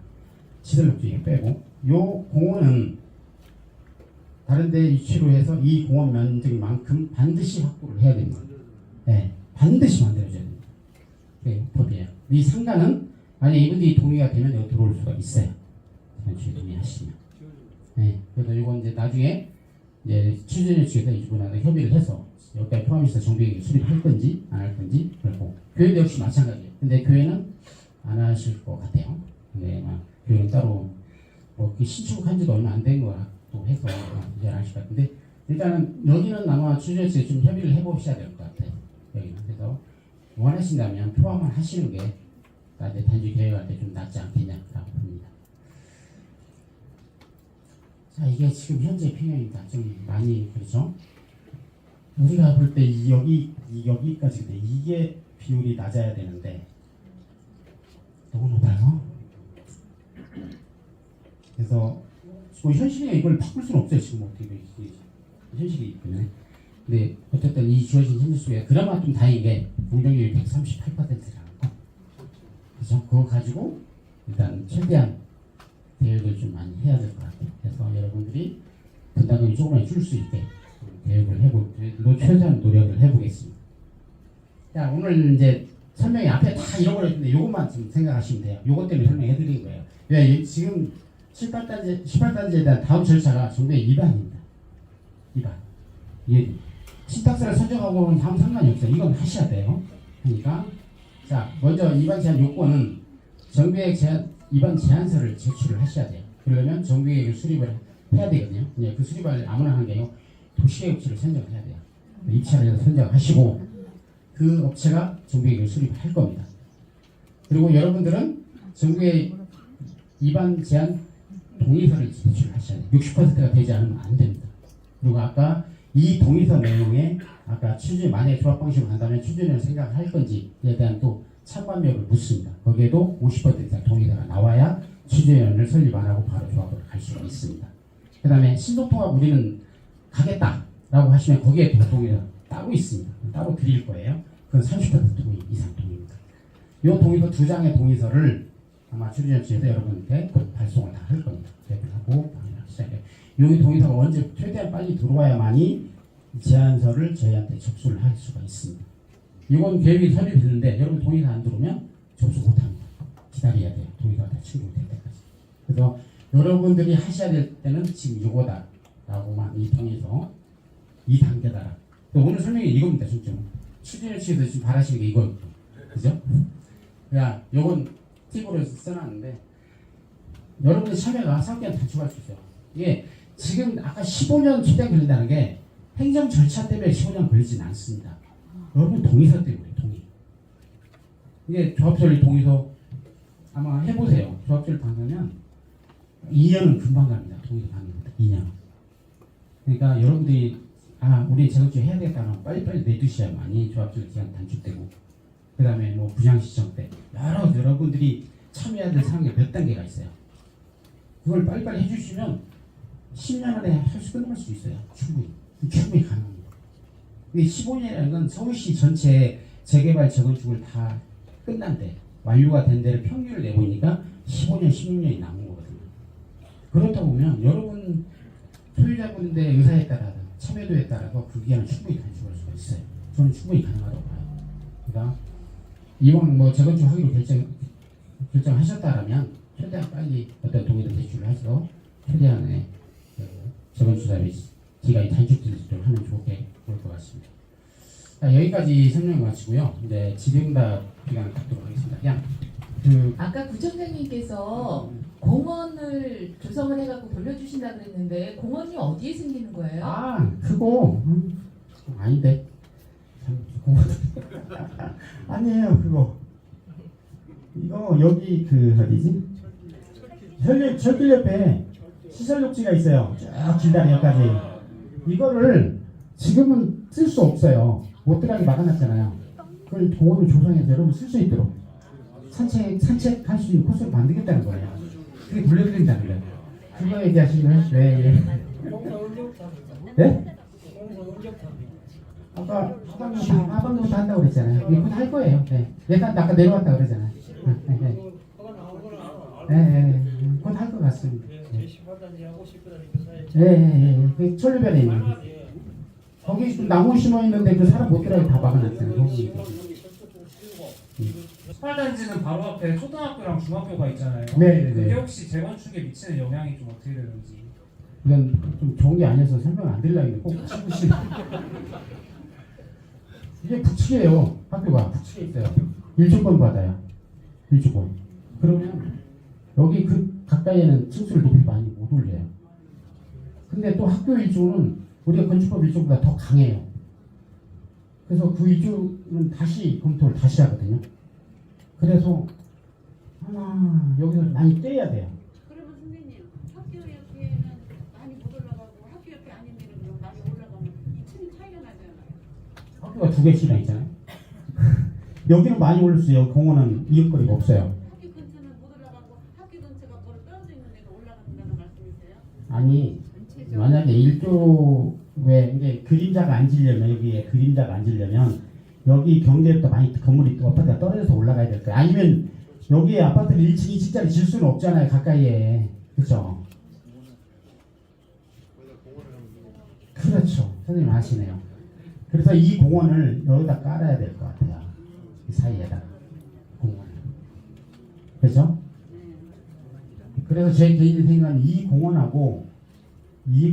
시설목지 빼고, 요 공원은 다른데 위치로 해서 이 공원 면적만큼 반드시 확보를 해야 됩니다. 네, 반드시 만들어줘야 됩니다. 네, 법이에요. 이 상가는 만약 이분들이 동의가 되면 여기 들어올 수가 있어요. 동의하시면. 네, 그래서 이건 이제 나중에 이제 취준을 측에서 이분하고 협의를 해서 여기까지 포함해서 정비계획을 수립할 건지 안 할 건지 그렇고, 교회도 역시 마찬가지예요. 근데 교회는 안 하실 것 같아요. 근데 교회는 따로 신축한 지도 얼마 안 된 거라고 해서 이제 안 하실 것 같은데, 일단은 여기는 아마 취준을 측에 좀 협의를 해보셔야 될 것 같아요. 여기는. 그래서 원하신다면 포함을 하시는 게 나중에 단지 계획할 때 좀 낫지 않겠냐라고 봅니다. 자, 이게 지금 현재 평형입니다. 좀 많이 그렇죠? 우리가 볼 때 여기까지 근데 이게 비율이 낮아야 되는데 너무 높아요. 그래서 뭐 현실에 이걸 바꿀 수는 없어요. 지금 어떻게 현실이 있거든요. 근데 어쨌든 이 주어진 현실 속에 그나마 좀 다행인 게 공정률이 138%라는 거. 그죠? 그거 가지고 일단 최대한 계획을 좀 많이 해야 될 것 같아요. 그래서 여러분들이 분담금이 조금만 줄 수 있게 계획을 최대한 노력을 해보겠습니다. 자, 오늘 이제 설명이 앞에 다 잃어버렸는데 이것만 지금 생각하시면 돼요. 이것 때문에 설명해드린 거예요. 왜 지금 18단지에 대한 다음 절차가 정부의 위반입니다. 위반. 이게 신탁사를 선정하고는 다음 상관이 없어요. 이건 하셔야 돼요. 그러니까 자, 먼저 위반 제한 요건은 정비계획 위반 제안서를 제출을 하셔야 돼요. 그러려면 정비계획을 수립을 해야 되거든요. 그 수립을 아무나 하는 게 아니고 도시계획 업체를 선정해야 돼요. 입찰을 해서 선정하시고 그 업체가 정비계획을 수립할 겁니다. 그리고 여러분들은 정비계획 위반 제한 동의서를 제출을 하셔야 돼요. 60%가 되지 않으면 안 됩니다. 그리고 아까 이 동의서 내용에 아까 추진, 만약에 조합 방식으로 간다면 추진을 생각할 건지에 대한 또 참관력을 묻습니다. 거기에도 50% 이상 동의서가 나와야 추진위원회를 설립 안 하고 바로 조합으로 갈 수가 있습니다. 그 다음에 신속통합 우리는 가겠다라고 하시면 거기에 또 동의서 따로 있습니다. 따로 드릴 거예요. 그건 30% 동의 이상 동의입니다. 이 동의서 2장의 동의서를 아마 추진위원회에서 여러분한테 곧 발송을 다 할 겁니다. 하고 시작해요. 이 동의서가 언제 최대한 빨리 들어와야만이 제안서를 저희한테 접수를 할 수가 있습니다. 이건 계획이 설립됐는데 여러분 동의가 안 들어오면 접수 못합니다. 기다려야 돼요. 동의가 다 충족될 때까지. 그래서 여러분들이 하셔야 될 때는 지금 이거다 라고만 이 통해서 2단계다. 오늘 설명이 이겁니다. 진짜 추진을 취해서 지금 바라시는 게 이거예요. 그죠? 그러니까 요건 팁으로 써놨는데 여러분의 참여가 상기한 단축할 수 있어요. 이게 지금 아까 15년 최대한 걸린다는 게 행정 절차 때문에 15년 걸리진 않습니다. 여러분 동의서 때문에 동의. 이게 조합설립 동의서 아마 해보세요. 조합설립 당하면 2년은 금방 갑니다. 동의서 받는 겁니다. 2년. 그러니까 여러분들이 우리 재건축 해야 되겠다면 빨리빨리 내두셔야만이 조합적 기간 단축되고 그 다음에 뭐 부양시청 때 여러분들이 참여해야 될 사항이 몇 단계가 있어요. 그걸 빨리빨리 해주시면 10년 안에 할수 끝날 수 있어요. 충분히 가능합니다. 15년이라는 건 서울시 전체 재개발 재건축을 다 끝난 데 완료가 된 데를 평균을 내보니까 15년, 16년이 남은 거거든요. 그렇다 보면 여러분 소유자분들의 의사에 따라 참여도에 따라서 그 기간을 충분히 단축할 수가 있어요. 저는 충분히 가능하다고 봐요. 그러니까 이왕 뭐 재건축 하기로 결정하셨다라면 최대한 빨리 어떤 동의를 제출을 해서 최대한의 재건축 사업의 기간이 단축될 수 있도록 하면 좋을 것 같습니다. 자, 여기까지 설명을 마치고요. 네, 질의응답 기간을 갖도록 하겠습니다. 그냥 아까 구청장님께서 공원을 조성을 해갖고 돌려주신다 그랬는데 공원이 어디에 생기는 거예요? 그거 아닌데 참 아니에요. 그거 이거 여기 어디지? 철길 옆에 시설 녹지가 있어요. 쭉 길다리 여기까지. 이거를 지금은 쓸 수 없어요. 못 들어가게 막아놨잖아요. 그걸 공원을 조성해서 여러분 쓸 수 있도록 산책할 수 있는 코스를 만들겠다는 거예요. 그게 돌려드린다는 거예요. 그거 얘기하시면 왜? 네? 아까 하반부터 한다고 그랬잖아요. 이거 곧 할 거예요. 네. 예산 아까 내려왔다고 그러잖아요. 네. 곧 할 것 같습니다. 그 천류변에 있는 거기 나무 심어 있는데 그 사람 못 들어가게 다 막아놨잖아요. 스팔단지는 바로 앞에 초등학교랑 중학교가 있잖아요. 네. 그게 혹시 재건축에 미치는 영향이 좀 어떻게 되는지. 이건 좀 좋은 게 아니어서 설명 안 드리려고 했는데 꼭 치우시네. 이게 북측이에요. 학교가 북측에 있어요. 1조권 받아요. 1조권. 그러면 여기 그 가까이에는 층수를 높이 많이 못 올려요. 근데 또 학교 1조는 우리가 건축법 1조보다 더 강해요. 그래서 그 1조는 다시 검토를 다시 하거든요. 그래서 아마 여기서 많이 떼야 돼요. 그러면 선생님 학교 옆에는 많이 못 올라가고 학교 옆에 아닌 데는 그럼 많이 올라가면 이 층이 차이가 나잖아요. 학교가 두 개씩이나 있잖아요. 여기는 많이 올릴 수 있어요. 공원은 이웃거리가 없어요. 학교 근처는 못 올라가고 학교 근처가 멀어 떨어져 있는 데가 올라간다는 말씀이세요? 아니 만약에 1조에 이게 그림자가 앉으려면 여기에 그림자가 앉으려면 여기 경계부터 많이 건물이 아파트가 떨어져서 올라가야 될 거예요. 아니면 여기에 아파트를 1층, 2층짜리 질 수는 없잖아요. 가까이에. 그렇죠? 그렇죠. 선생님 아시네요. 그래서 이 공원을 여기다 깔아야 될 것 같아요. 이 사이에다 공원을. 그렇죠? 그래서 제 개인 생각은 이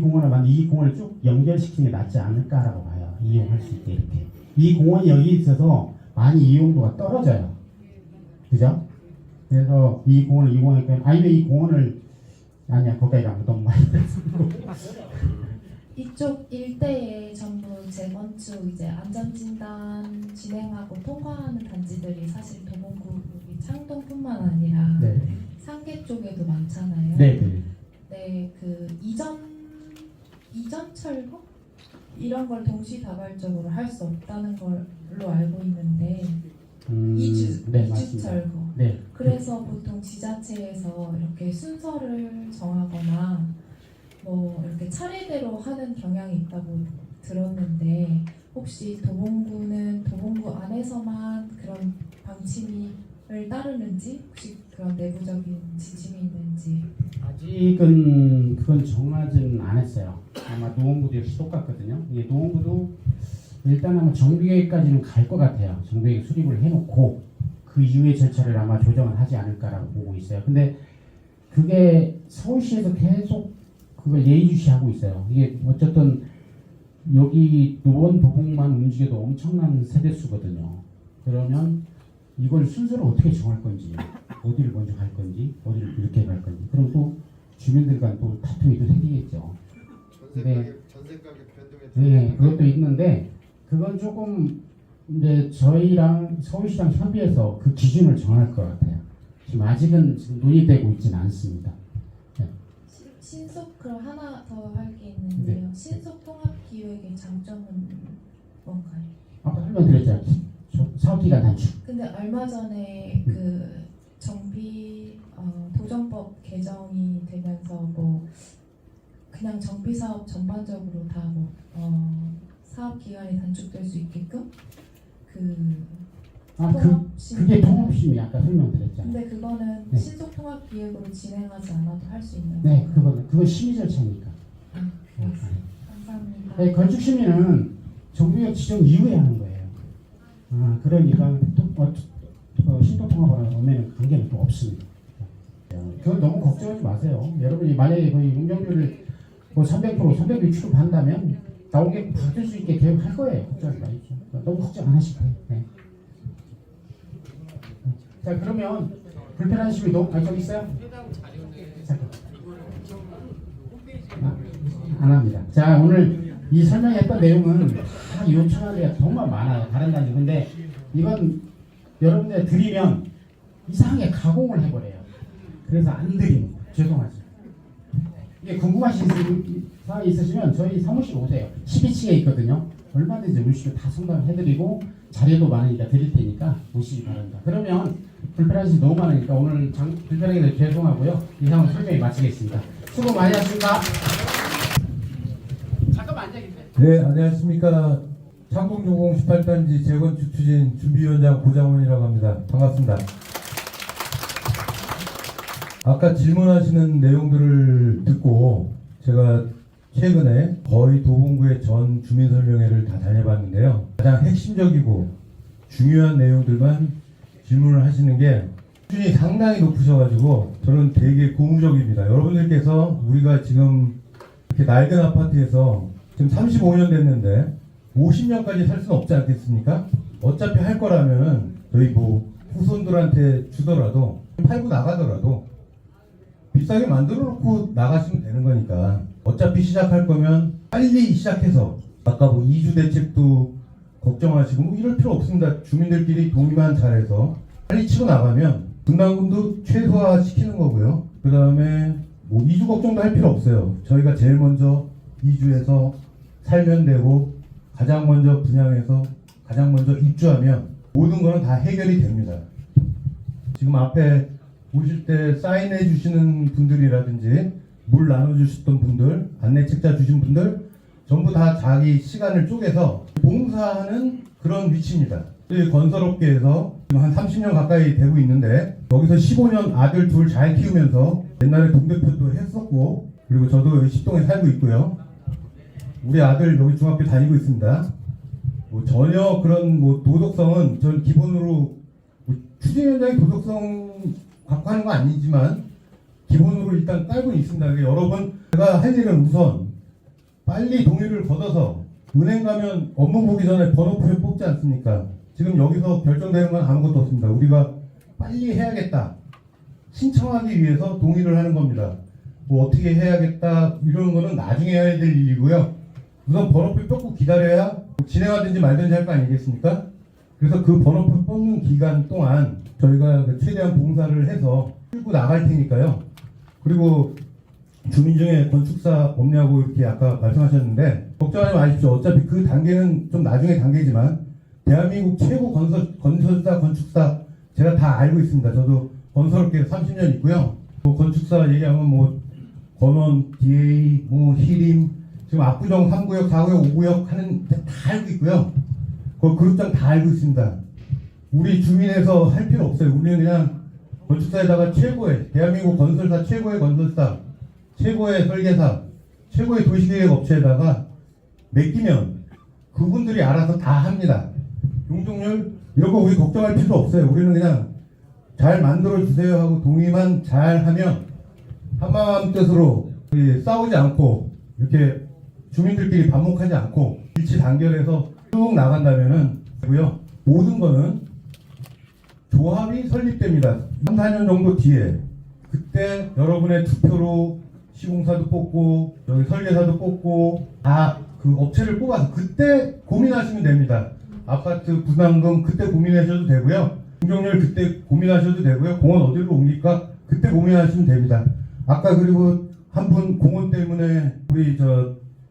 공원을 쭉 연결시키는 게 낫지 않을까라고 봐요. 이용할 수 있게 이렇게. 이 공원이 여기 있어서 많이 이용도가 떨어져요. 그죠? 그래서 이 공원을 이용할까요? 아니면 이 공원을 거기까지 가면 너무 많이 이쪽 일대에 전부 재건축 이제 안전진단 진행하고 통과하는 단지들이 사실 도봉구 창동뿐만 아니라 네. 상계 쪽에도 많잖아요. 네. 네, 그 이전 철거 이런 걸 동시다발적으로 할 수 없다는 걸로 알고 있는데 이주 맞습니다. 철거. 네. 그래서 보통 지자체에서 이렇게 순서를 정하거나 뭐 이렇게 차례대로 하는 경향이 있다고 들었는데 혹시 도봉구는 도봉구 안에서만 그런 방침을 따르는지 혹시 그런 내부적인 지침이 있는지. 아직은 그건 정하지는 않았어요. 아마 노원구도 역시 똑같거든요. 이게 노원구도 일단 아마 정비계획까지는 갈 것 같아요. 정비계획 수립을 해놓고 그 이후의 절차를 아마 조정을 하지 않을까라고 보고 있어요. 근데 그게 서울시에서 계속 그걸 예의주시하고 있어요. 이게 어쨌든 여기 노원 도봉만 움직여도 엄청난 세대수거든요. 그러면 이걸 순서를 어떻게 정할 건지, 어디를 먼저 갈 건지, 어디를 이렇게 갈 건지, 그럼 또 주민들 간 또 다툼이 또 생기겠죠. 전세 가격 변동에 네, 그것도 있는데 그건 조금 이제 저희랑 서울시랑 협의해서 그 기준을 정할 것 같아요. 지금 아직은 논의되고 있지는 않습니다. 신속 그럼 하나 더 할 게 있는데요. 신속 계획의 장점은 뭔가요? 아까 설명드렸잖아요. 사업기간 단축. 근데 얼마 전에 그 정비 도정법 개정이 되면서 뭐 그냥 정비 사업 전반적으로 다 뭐 사업 기간이 단축될 수 있게끔 그게 통합심이 아까 설명드렸잖아요. 근데 그거는 네. 신속 통합 기획으로 진행하지 않아도 할 수 있는 네, 건가요? 그건 심의 절차니까. 감사합니다. 네, 건축 심의는 정부역 지정 이후에 하는 거예요. 그러니까 신도 통합하는 오면은 관계는 또 없습니다. 그건 너무 걱정하지 마세요. 여러분이 만약에 거의 용적률을 뭐 300%, 360% 한다면 나온 게 받을 수 있게 계획할 거예요. 걱정하지 마십시오. 너무 걱정 안 하시고. 네. 자, 그러면 불편한 심의 거기 있어요? 잠깐. 안 합니다. 자, 오늘 이 설명했던 내용은 다 요청할 게 정말 많아요. 다른 단지. 근데 이건 여러분들 드리면 이상하게 가공을 해버려요. 그래서 안 드립니다. 죄송하죠. 이게 궁금하신 사항이 있으시면 저희 사무실 오세요. 12층에 있거든요. 얼마든지 오시면 다 상담해드리고 자료도 많으니까 드릴 테니까 오시기 바랍니다. 그러면 불편한 시 너무 많으니까 오늘 불편하게 돼서 죄송하고요. 이상으로 설명이 마치겠습니다. 수고 많이 하셨습니다. 잠깐만 앉아 계세요. 네, 안녕하십니까. 창동조공 18단지 재건축 추진 준비위원장 고장원이라고 합니다. 반갑습니다. 아까 질문하시는 내용들을 듣고 제가 최근에 거의 도봉구의 전 주민설명회를 다 다녀봤는데요. 가장 핵심적이고 중요한 내용들만 질문을 하시는 게 수준이 상당히 높으셔가지고 저는 되게 고무적입니다. 여러분들께서 우리가 지금 이렇게 낡은 아파트에서 지금 35년 됐는데 50년까지 살 수는 없지 않겠습니까? 어차피 할 거라면 저희 뭐 후손들한테 주더라도 팔고 나가더라도 비싸게 만들어 놓고 나가시면 되는 거니까 어차피 시작할 거면 빨리 시작해서 아까 뭐 이주 대책도 걱정하시고 뭐 이럴 필요 없습니다. 주민들끼리 동의만 잘해서 빨리 치고 나가면 분담금도 최소화 시키는 거고요. 그 다음에 뭐 이주 걱정도 할 필요 없어요. 저희가 제일 먼저 이주해서 살면 되고 가장 먼저 분양해서 가장 먼저 입주하면 모든 거는 다 해결이 됩니다. 지금 앞에 오실 때 사인해 주시는 분들이라든지 물 나눠주셨던 분들, 안내 책자 주신 분들 전부 다 자기 시간을 쪼개서 봉사하는 그런 위치입니다. 저희 건설업계에서 지금 한 30년 가까이 되고 있는데 여기서 15년 아들 둘 잘 키우면서 옛날에 동대표도 했었고 그리고 저도 여기 십동에 살고 있고요. 우리 아들 여기 중학교 다니고 있습니다. 뭐 전혀 그런 뭐 도덕성은 전 기본으로 뭐 추진위원장이 도덕성 갖고 하는 거 아니지만 기본으로 일단 깔고 있습니다. 여러분 제가 할 일은 우선 빨리 동의를 걷어서 은행 가면 업무 보기 전에 번호표를 뽑지 않습니까? 지금 여기서 결정되는 건 아무것도 없습니다. 우리가 빨리 해야겠다. 신청하기 위해서 동의를 하는 겁니다. 뭐 어떻게 해야겠다 이런 거는 나중에 해야 될 일이고요. 우선 번호표 뽑고 기다려야 진행하든지 말든지 할 거 아니겠습니까? 그래서 그 번호표 뽑는 기간 동안 저희가 최대한 봉사를 해서 끌고 나갈 테니까요. 그리고 주민 중에 건축사 없냐고 이렇게 아까 말씀하셨는데 걱정하지 마십시오. 어차피 그 단계는 좀 나중에 단계지만 대한민국 최고 건설사, 건축사 제가 다 알고 있습니다. 저도 건설업계 30년 있고요. 뭐 건축사 얘기하면 뭐 건원, DA, 뭐 히림 지금 압구정 3구역, 4구역, 5구역 하는 데 다 알고 있고요. 그 그룹장 다 알고 있습니다. 우리 주민에서 할 필요 없어요. 우리는 그냥 건축사에다가 최고의 대한민국 건설사 최고의 건설사, 최고의 설계사, 최고의 도시계획 업체에다가 맡기면 그분들이 알아서 다 합니다. 용적률 이런 거 우리 걱정할 필요 없어요. 우리는 그냥 잘 만들어 주세요 하고 동의만 잘 하면 한마음 뜻으로 싸우지 않고 이렇게 주민들끼리 반목하지 않고 일치 단결해서 쭉 나간다면은 고요. 모든 거는 조합이 설립됩니다. 3, 4년 정도 뒤에 그때 여러분의 투표로 시공사도 뽑고 여기 설계사도 뽑고 다 그 업체를 뽑아서 그때 고민하시면 됩니다. 아파트 분담금 그때 고민하셔도 되고요. 용적률 그때 고민하셔도 되고요. 공원 어디로 옮길까 그때 고민하시면 됩니다. 아까 그리고 한 분 공원 때문에 우리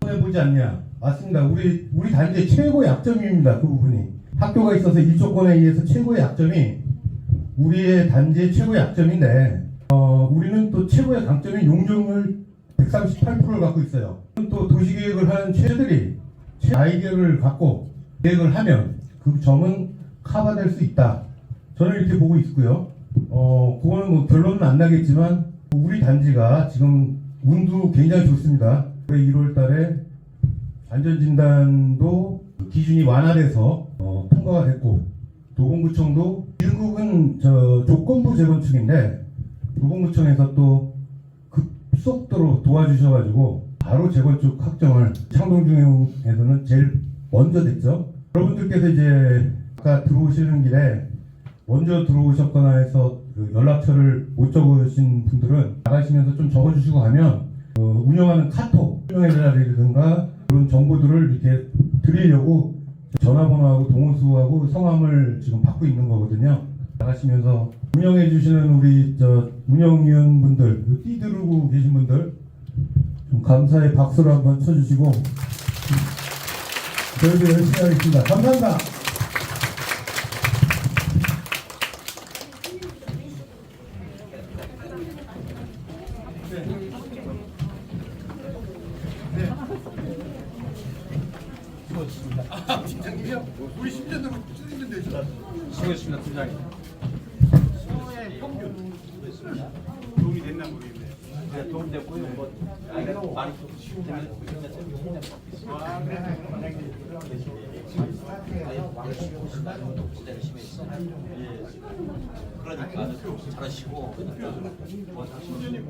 손해보지 않냐 맞습니다. 우리 단지의 최고의 약점입니다. 그 부분이. 학교가 있어서 일조권에 의해서 최고의 약점이 우리의 단지의 최고의 약점인데 우리는 또 최고의 강점인 용적률 138%를 갖고 있어요. 또 도시계획을 하는 체들이 아이디어를 갖고 계획을 하면 그 점은 커버될 수 있다. 저는 이렇게 보고 있고요. 그거는 뭐 결론은 안 나겠지만 우리 단지가 지금 운도 굉장히 좋습니다. 올해 1월 달에 안전진단도 기준이 완화돼서 통과가 됐고 도봉구청도 1국은 조건부 재건축인데 도봉구청에서 또 급속도로 도와주셔가지고 바로 재건축 확정을 창동중앙에서는 제일 먼저 됐죠. 여러분들께서 이제 아까 들어오시는 길에 먼저 들어오셨거나 해서 그 연락처를 못 적으신 분들은 나가시면서 좀 적어주시고 가면 운영하는 카톡 설명회라든가 그런 정보들을 이렇게 드리려고 전화번호하고 동호수하고 성함을 지금 받고 있는 거거든요. 나가시면서 운영해 주시는 우리 운영위원분들, 뛰들고 계신 분들 좀 감사의 박수를 한번 쳐주시고 저희도 열심히 하겠습니다. 감사합니다. 수고했습니다, 팀장님. 도움이 됐나 모르겠네. 도움됐고요. 뭐 많이 쉬운 말 아, 그래. 열심히 했어. 그러니까 잘하시고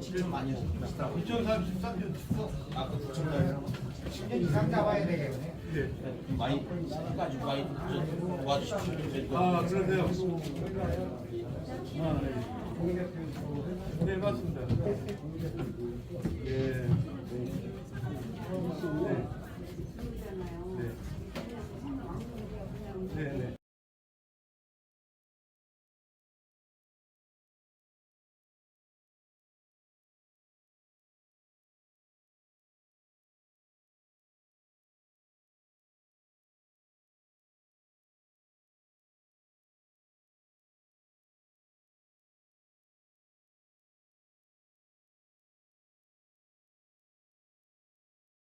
칭찬 많이 하시더라고요. 2033년 추석. 아까 9천 10년 이상 잡아야 되겠네. 많이 해가지고 많이 도와주십시오. 아, 그러세요. 아, 네. 네, 맞습니다.